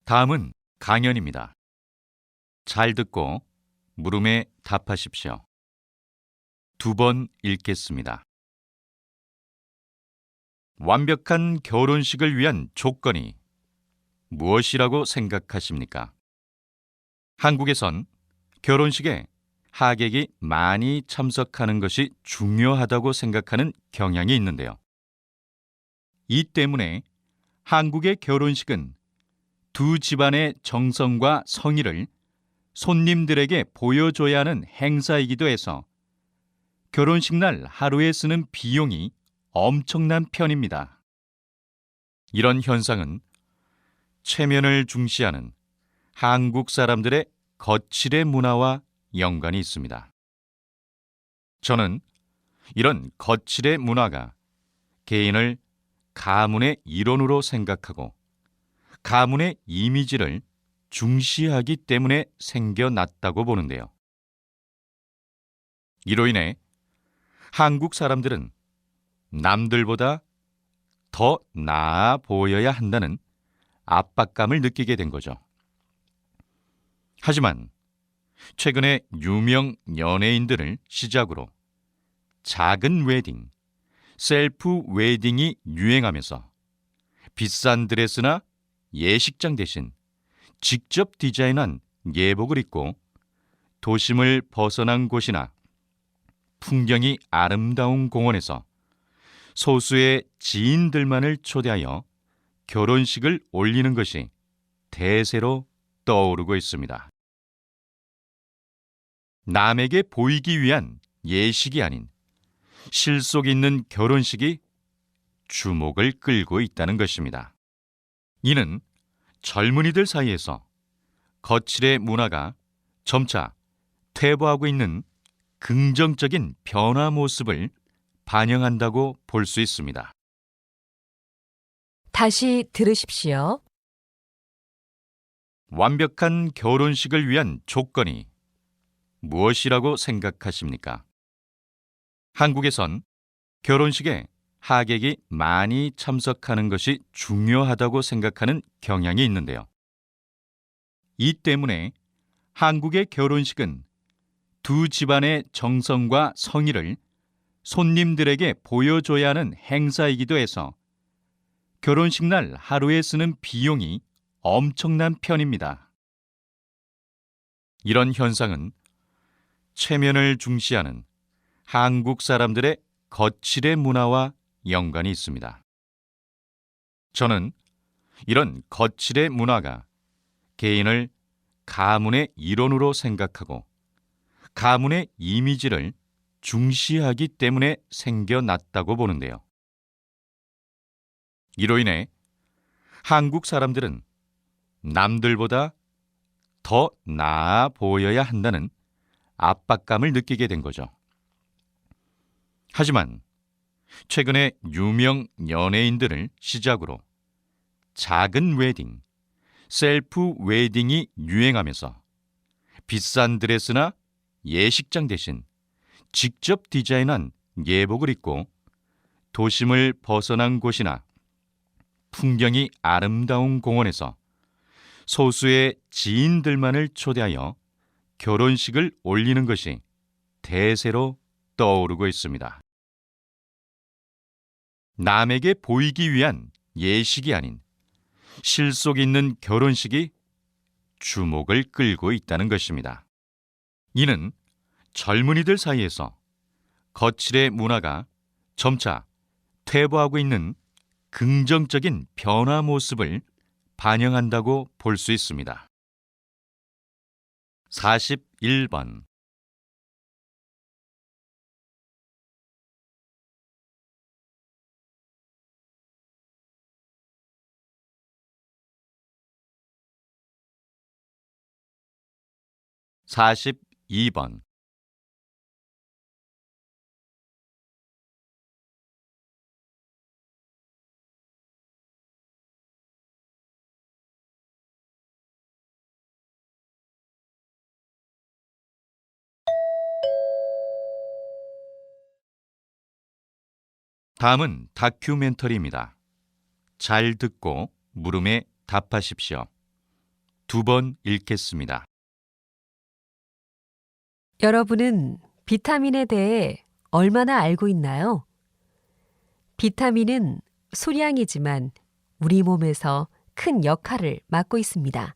S2: '다음은 강연입니다. 잘 듣고 물음에 답하십시오. 2번 읽겠습니다. 완벽한 결혼식을 위한 조건이 무엇이라고 생각하십니까? 한국에선 결혼식에 하객이 많이 참석하는 것이 중요하다고 생각하는 경향이 있는데요. 이 때문에 한국의 결혼식은 두 집안의 정성과 성의를 손님들에게 보여줘야 하는 행사이기도 해서 결혼식 날 하루에 쓰는 비용이 엄청난 편입니다. 이런 현상은 체면을 중시하는 한국 사람들의 거칠의 문화와 연관이 있습니다. 저는 이런 거칠의 문화가 개인을 가문의 일원으로 생각하고 가문의 이미지를 중시하기 때문에 생겨났다고 보는데요. 이로 인해 한국 사람들은 남들보다 더 나아 보여야 한다는 압박감을 느끼게 된 거죠. 하지만 최근에 유명 연예인들을 시작으로 작은 웨딩, 셀프 웨딩이 유행하면서 비싼 드레스나 예식장 대신 직접 디자인한 예복을 입고 도심을 벗어난 곳이나 풍경이 아름다운 공원에서 소수의 지인들만을 초대하여 결혼식을 올리는 것이 대세로 떠오르고 있습니다. 남에게 보이기 위한 예식이 아닌 실속 있는 결혼식이 주목을 끌고 있다는 것입니다. 이는 젊은이들 사이에서 거칠의 문화가 점차 퇴보하고 있는 긍정적인 변화 모습을 반영한다고 볼 수 있습니다.
S1: 다시 들으십시오.
S2: 완벽한 결혼식을 위한 조건이 무엇이라고 생각하십니까? 한국에선 결혼식에 하객이 많이 참석하는 것이 중요하다고 생각하는 경향이 있는데요. 이 때문에 한국의 결혼식은 두 집안의 정성과 성의를 손님들에게 보여줘야 하는 행사이기도 해서 결혼식 날 하루에 쓰는 비용이 엄청난 편입니다. 이런 현상은 체면을 중시하는 한국 사람들의 거칠의 문화와 연관이 있습니다. 저는 이런 거칠의 문화가 개인을 가문의 일원으로 생각하고 가문의 이미지를 중시하기 때문에 생겨났다고 보는데요. 이로 인해 한국 사람들은 남들보다 더 나아 보여야 한다는 압박감을 느끼게 된 거죠. 하지만 최근에 유명 연예인들을 시작으로 작은 웨딩, 셀프 웨딩이 유행하면서 비싼 드레스나 예식장 대신 직접 디자인한 예복을 입고 도심을 벗어난 곳이나 풍경이 아름다운 공원에서 소수의 지인들만을 초대하여 결혼식을 올리는 것이 대세로 떠오르고 있습니다. 남에게 보이기 위한 예식이 아닌 실속 있는 결혼식이 주목을 끌고 있다는 것입니다. 이는 젊은이들 사이에서 거칠의 문화가 점차 퇴보하고 있는 긍정적인 변화 모습을 반영한다고 볼 수 있습니다. 41번 42번 다음은 다큐멘터리입니다. 잘 듣고 물음에 답하십시오. 2번 읽겠습니다.
S1: 여러분은 비타민에 대해 얼마나 알고 있나요? 비타민은 소량이지만 우리 몸에서 큰 역할을 맡고 있습니다.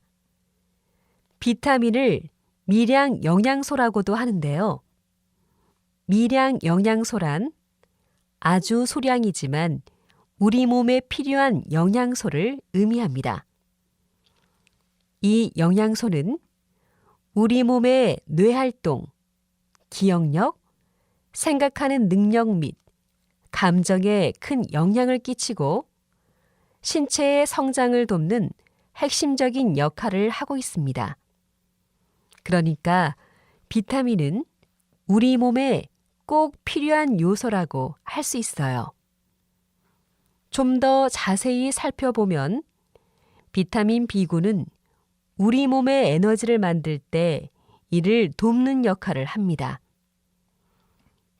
S1: 비타민을 미량 영양소라고도 하는데요. 미량 영양소란 아주 소량이지만 우리 몸에 필요한 영양소를 의미합니다. 이 영양소는 우리 몸의 뇌활동, 기억력, 생각하는 능력 및 감정에 큰 영향을 끼치고 신체의 성장을 돕는 핵심적인 역할을 하고 있습니다. 그러니까 비타민은 우리 몸에 꼭 필요한 요소라고 할 수 있어요. 좀 더 자세히 살펴보면 비타민 B군은 우리 몸의 에너지를 만들 때 이를 돕는 역할을 합니다.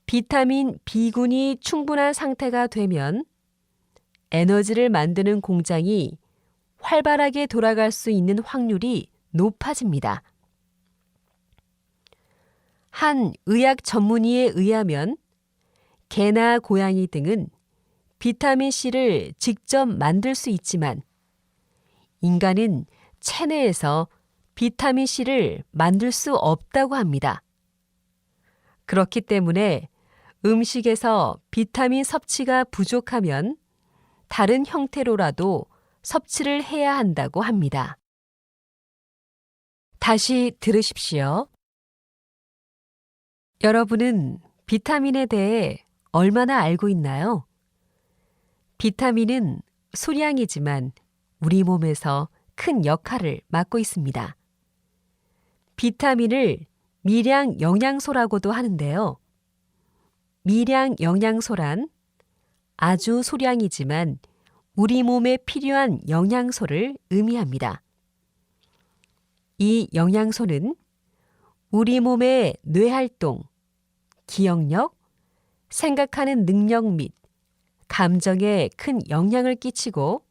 S1: 비타민 B군이 충분한 상태가 되면 에너지를 만드는 공장이 활발하게 돌아갈 수 있는 확률이 높아집니다. 한 의학 전문의에 의하면 개나 고양이 등은 비타민C를 직접 만들 수 있지만 인간은 체내에서 비타민C를 만들 수 없다고 합니다. 그렇기 때문에 음식에서 비타민 섭취가 부족하면 다른 형태로라도 섭취를 해야 한다고 합니다. 다시 들으십시오. 여러분은 비타민에 대해 얼마나 알고 있나요? 비타민은 소량이지만 우리 몸에서 큰 역할을 맡고 있습니다. 비타민을 미량 영양소라고도 하는데요. 미량 영양소란 아주 소량이지만 우리 몸에 필요한 영양소를 의미합니다. 이 영양소는 우리 몸의 뇌활동, 기억력, 생각하는 능력 및 감정에 큰 영향을 끼치고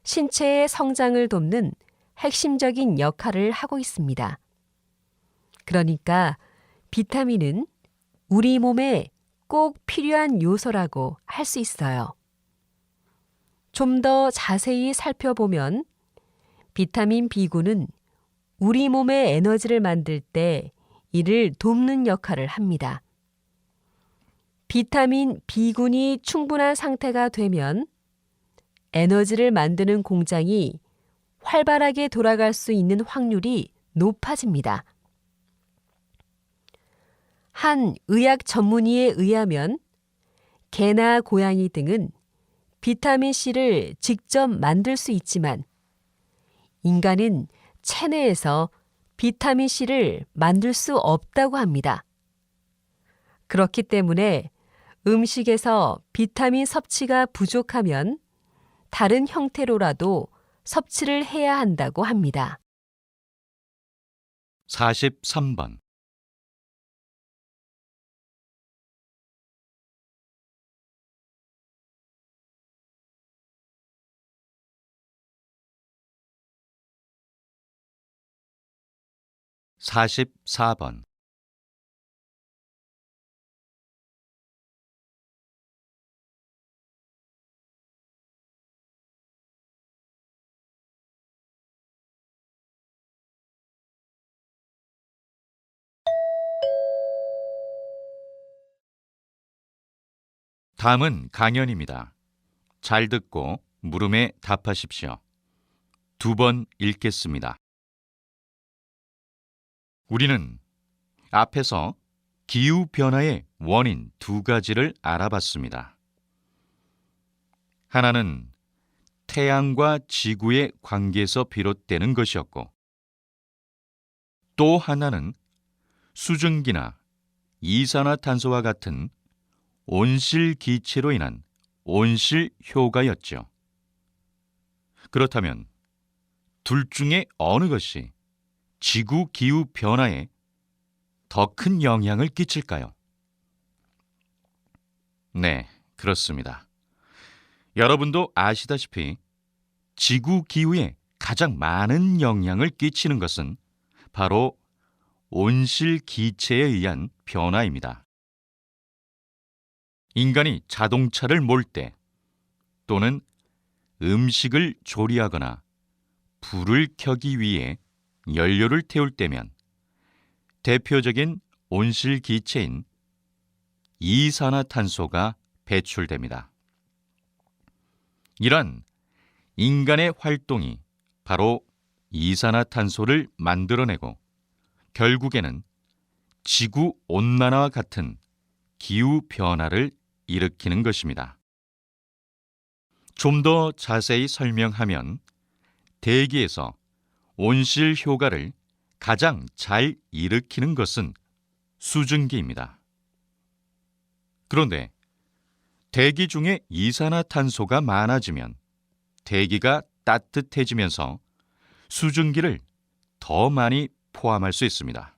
S1: 신체의 성장을 돕는 핵심적인 역할을 하고 있습니다. 그러니까 비타민은 우리 몸에 꼭 필요한 요소라고 할 수 있어요. 좀 더 자세히 살펴보면 비타민 B군은 우리 몸의 에너지를 만들 때 이를 돕는 역할을 합니다. 비타민 B군이 충분한 상태가 되면 에너지를 만드는 공장이 활발하게 돌아갈 수 있는 확률이 높아집니다. 한 의학 전문의에 의하면 개나 고양이 등은 비타민C를 직접 만들 수 있지만 인간은 체내에서 비타민C를 만들 수 없다고 합니다. 그렇기 때문에 음식에서 비타민 섭취가 부족하면 다른 형태로라도 섭취를 해야 한다고 합니다.
S2: 43번. (44번) 다음은 강연입니다. 잘 듣고 물음에 답하십시오. 2번 읽겠습니다. 우리는 앞에서 기후변화의 원인 2가지를 알아봤습니다. 하나는 태양과 지구의 관계에서 비롯되는 것이었고, 또 하나는 수증기나 이산화탄소와 같은 온실기체로 인한 온실효과였죠. 그렇다면 둘 중에 어느 것이 지구 기후 변화에 더 큰 영향을 끼칠까요? 네, 그렇습니다. 여러분도 아시다시피 지구 기후에 가장 많은 영향을 끼치는 것은 바로 온실기체에 의한 변화입니다. 인간이 자동차를 몰 때 또는 음식을 조리하거나 불을 켜기 위해 연료를 태울 때면 대표적인 온실 기체인 이산화탄소가 배출됩니다. 이런 인간의 활동이 바로 이산화탄소를 만들어내고 결국에는 지구 온난화와 같은 기후 변화를 일으키는 것입니다. 좀 더 자세히 설명하면 대기에서 온실 효과를 가장 잘 일으키는 것은 수증기입니다. 그런데 대기 중에 이산화탄소가 많아지면 대기가 따뜻해지면서 수증기를 더 많이 포함할 수 있습니다.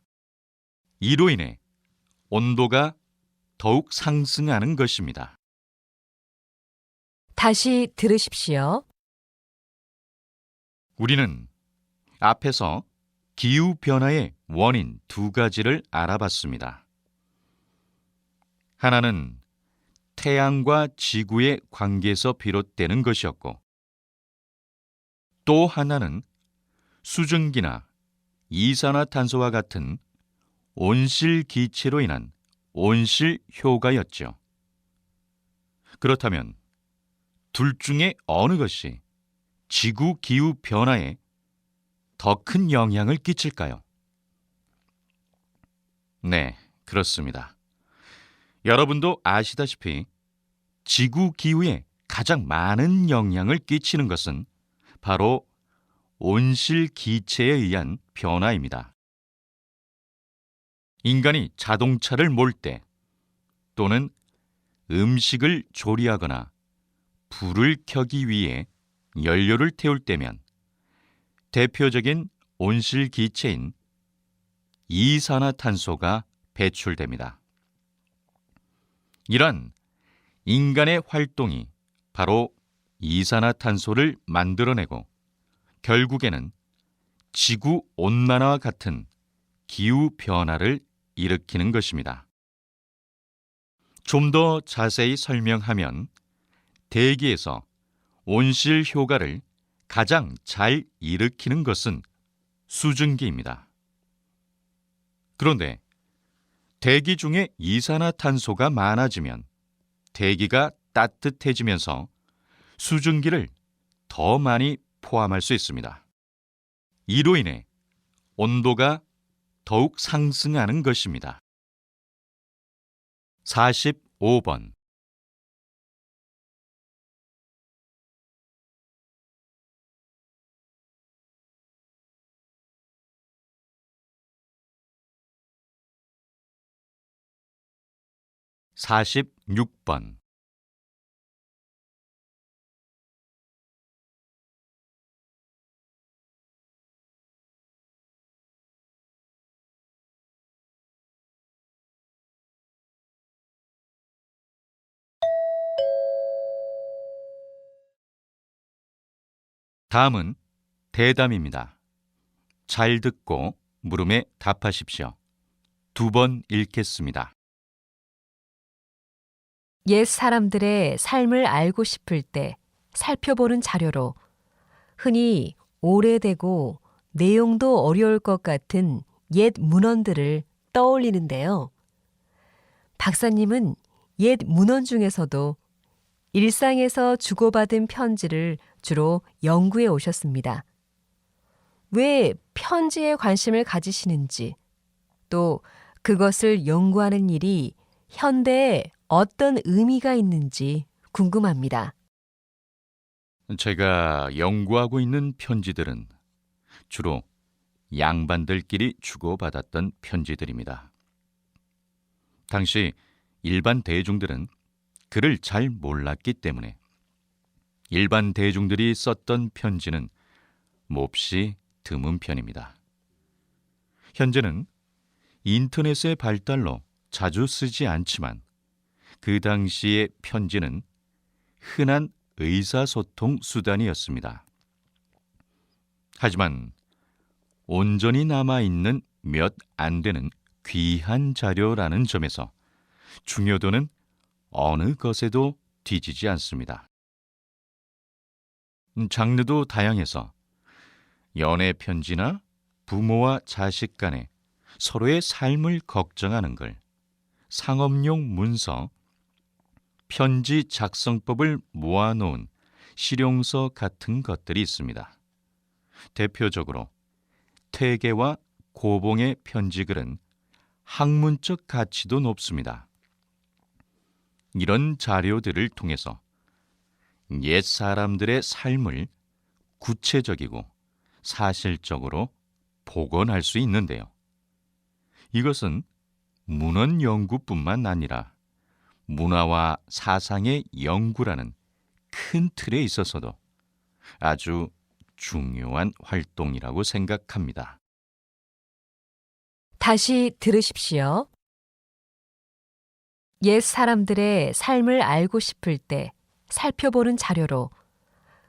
S2: 이로 인해 온도가 더욱 상승하는 것입니다.
S1: 다시 들으십시오.
S2: 우리는 앞에서 기후변화의 원인 두 가지를 알아봤습니다. 하나는 태양과 지구의 관계에서 비롯되는 것이었고, 또 하나는 수증기나 이산화탄소와 같은 온실 기체로 인한 온실 효과였죠. 그렇다면 둘 중에 어느 것이 지구 기후 변화에 더 큰 영향을 끼칠까요? 네, 그렇습니다. 여러분도 아시다시피 지구 기후에 가장 많은 영향을 끼치는 것은 바로 온실 기체에 의한 변화입니다. 인간이 자동차를 몰 때 또는 음식을 조리하거나 불을 켜기 위해 연료를 태울 때면 대표적인 온실 기체인 이산화탄소가 배출됩니다. 이런 인간의 활동이 바로 이산화탄소를 만들어내고 결국에는 지구 온난화와 같은 기후 변화를 일으키는 것입니다. 좀 더 자세히 설명하면 대기에서 온실 효과를 가장 잘 일으키는 것은 수증기입니다. 그런데 대기 중에 이산화탄소가 많아지면 대기가 따뜻해지면서 수증기를 더 많이 포함할 수 있습니다. 이로 인해 온도가 더욱 상승하는 것입니다. 45번 46번 다음은 대담입니다. 잘 듣고 물음에 답하십시오. 2번 읽겠습니다.
S1: 옛 사람들의 삶을 알고 싶을 때 살펴보는 자료로 흔히 오래되고 내용도 어려울 것 같은 옛 문헌들을 떠올리는데요. 박사님은 옛 문헌 중에서도 일상에서 주고받은 편지를 주로 연구해 오셨습니다. 왜 편지에 관심을 가지시는지, 또 그것을 연구하는 일이 현대에 어떤 의미가 있는지 궁금합니다.
S2: 제가 연구하고 있는 편지들은 주로 양반들끼리 주고받았던 편지들입니다. 당시 일반 대중들은 글을 잘 몰랐기 때문에 일반 대중들이 썼던 편지는 몹시 드문 편입니다. 현재는 인터넷의 발달로 자주 쓰지 않지만 그 당시의 편지는 흔한 의사소통 수단이었습니다. 하지만 온전히 남아있는 몇 안 되는 귀한 자료라는 점에서 중요도는 어느 것에도 뒤지지 않습니다. 장르도 다양해서 연애 편지나 부모와 자식 간에 서로의 삶을 걱정하는 글, 상업용 문서, 편지 작성법을 모아놓은 실용서 같은 것들이 있습니다. 대표적으로 태계와 고봉의 편지글은 학문적 가치도 높습니다. 이런 자료들을 통해서 옛 사람들의 삶을 구체적이고 사실적으로 복원할 수 있는데요. 이것은 문헌 연구뿐만 아니라 문화와 사상의 연구라는 큰 틀에 있어서도 아주 중요한 활동이라고 생각합니다.
S1: 다시 들으십시오. 옛 사람들의 삶을 알고 싶을 때 살펴보는 자료로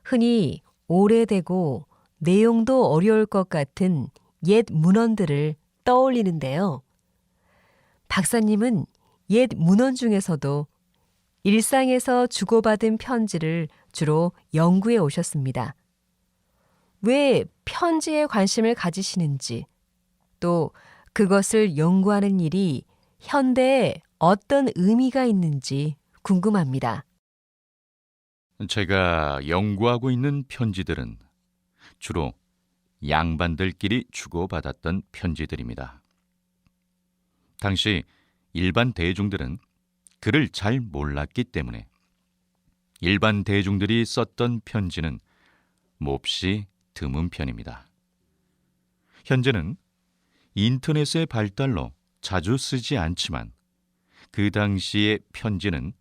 S1: 흔히 오래되고 내용도 어려울 것 같은 옛 문헌들을 떠올리는데요. 박사님은 옛 문헌 중에서도 일상에서 주고받은 편지를 주로 연구해 오셨습니다. 왜 편지에 관심을 가지시는지, 또 그것을 연구하는 일이 현대에 어떤 의미가 있는지 궁금합니다.
S2: 제가 연구하고 있는 편지들은 주로 양반들끼리 주고받았던 편지들입니다. 당시 일반 대중들은 글을 잘 몰랐기 때문에 일반 대중들이 썼던 편지는 몹시 드문 편입니다. 현재는 인터넷의 발달로 자주 쓰지 않지만 그 당시의 편지는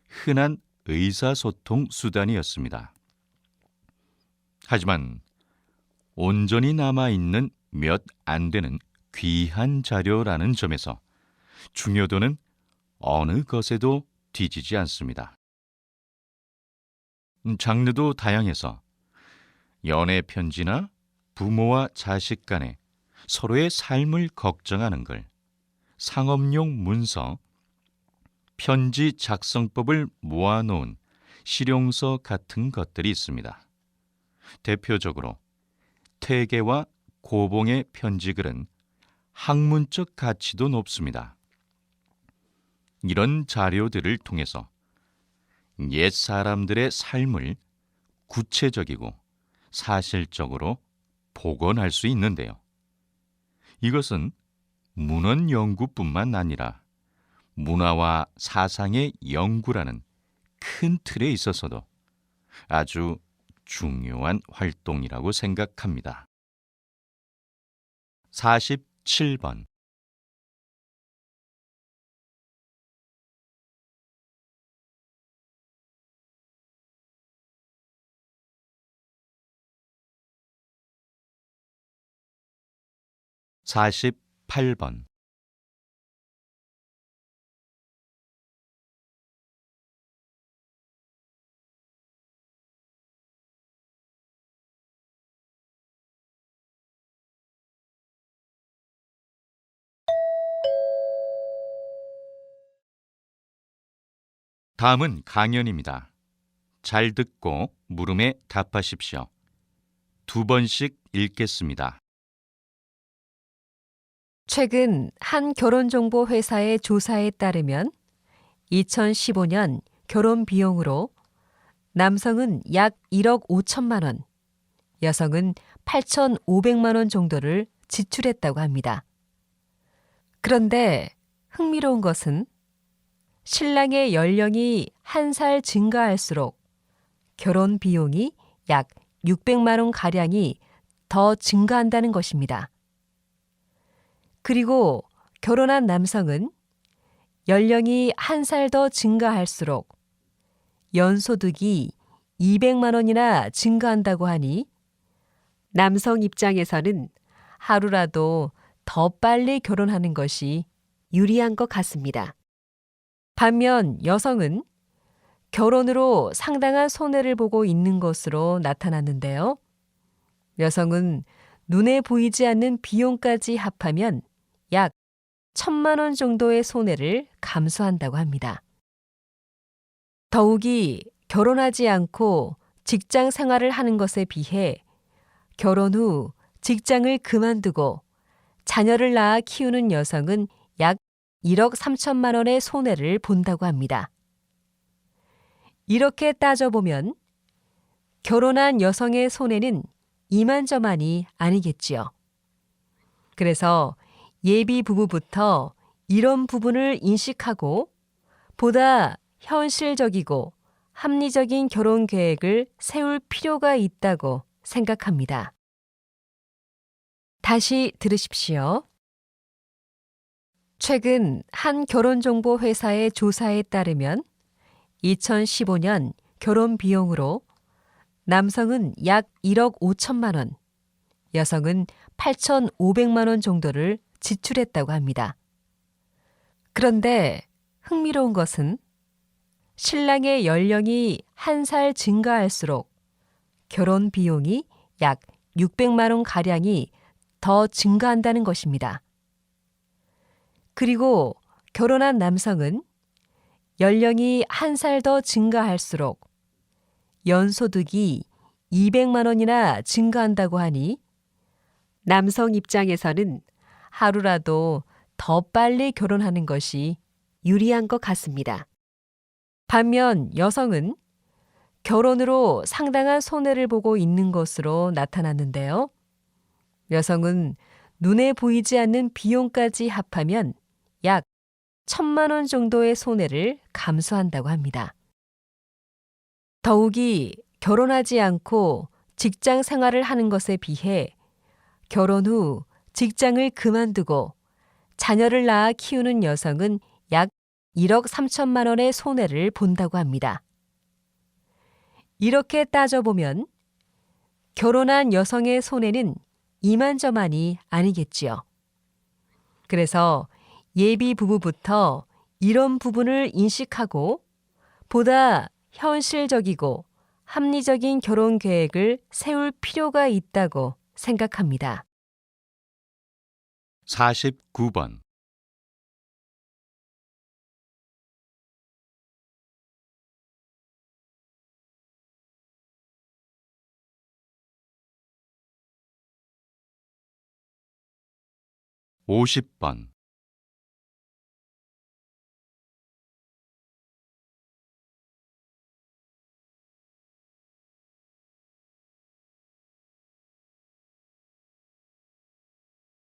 S2: 흔한 의사소통 수단이었습니다. 하지만 온전히 남아있는 몇 안 되는 귀한 자료라는 점에서 중요도는 어느 것에도 뒤지지 않습니다. 장르도 다양해서 연애 편지나 부모와 자식 간에 서로의 삶을 걱정하는 글, 상업용 문서, 편지 작성법을 모아놓은 실용서 같은 것들이 있습니다. 대표적으로 태계와 고봉의 편지글은 학문적 가치도 높습니다. 이런 자료들을 통해서 옛 사람들의 삶을 구체적이고 사실적으로 복원할 수 있는데요. 이것은 문헌 연구뿐만 아니라 문화와 사상의 연구라는 큰 틀에 있어서도 아주 중요한 활동이라고 생각합니다. 47번 48번 다음은 강연입니다. 잘 듣고 물음에 답하십시오. 2번씩 읽겠습니다.
S1: 최근 한 결혼정보 회사의 조사에 따르면 2015년 결혼 비용으로 남성은 약 1억 5천만 원, 여성은 8,500만 원 정도를 지출했다고 합니다. 그런데 흥미로운 것은 신랑의 연령이 한 살 증가할수록 결혼 비용이 약 600만 원 가량이 더 증가한다는 것입니다. 그리고 결혼한 남성은 연령이 한 살 더 증가할수록 연소득이 200만 원이나 증가한다고 하니 남성 입장에서는 하루라도 더 빨리 결혼하는 것이 유리한 것 같습니다. 반면 여성은 결혼으로 상당한 손해를 보고 있는 것으로 나타났는데요. 여성은 눈에 보이지 않는 비용까지 합하면 약 1,000만 원 정도의 손해를 감수한다고 합니다. 더욱이 결혼하지 않고 직장 생활을 하는 것에 비해 결혼 후 직장을 그만두고 자녀를 낳아 키우는 여성은 약 1억 3천만 원의 손해를 본다고 합니다. 이렇게 따져보면 결혼한 여성의 손해는 이만저만이 아니겠지요. 그래서 예비 부부부터 이런 부분을 인식하고 보다 현실적이고 합리적인 결혼 계획을 세울 필요가 있다고 생각합니다. 다시 들으십시오. 최근 한 결혼정보 회사의 조사에 따르면 2015년 결혼 비용으로 남성은 약 1억 5천만 원, 여성은 8,500만 원 정도를 지출했다고 합니다. 그런데 흥미로운 것은 신랑의 연령이 한 살 증가할수록 결혼 비용이 약 600만 원 가량이 더 증가한다는 것입니다. 그리고 결혼한 남성은 연령이 한 살 더 증가할수록 연소득이 200만 원이나 증가한다고 하니 남성 입장에서는 하루라도 더 빨리 결혼하는 것이 유리한 것 같습니다. 반면 여성은 결혼으로 상당한 손해를 보고 있는 것으로 나타났는데요. 여성은 눈에 보이지 않는 비용까지 합하면 약 1,000만 원 정도의 손해를 감수한다고 합니다. 더욱이 결혼하지 않고 직장 생활을 하는 것에 비해 결혼 후 직장을 그만두고 자녀를 낳아 키우는 여성은 약 1억 3천만 원의 손해를 본다고 합니다. 이렇게 따져보면 결혼한 여성의 손해는 이만저만이 아니겠지요. 그래서 예비 부부부터 이런 부분을 인식하고 보다 현실적이고 합리적인 결혼 계획을 세울 필요가 있다고 생각합니다.
S2: 49번. (50번)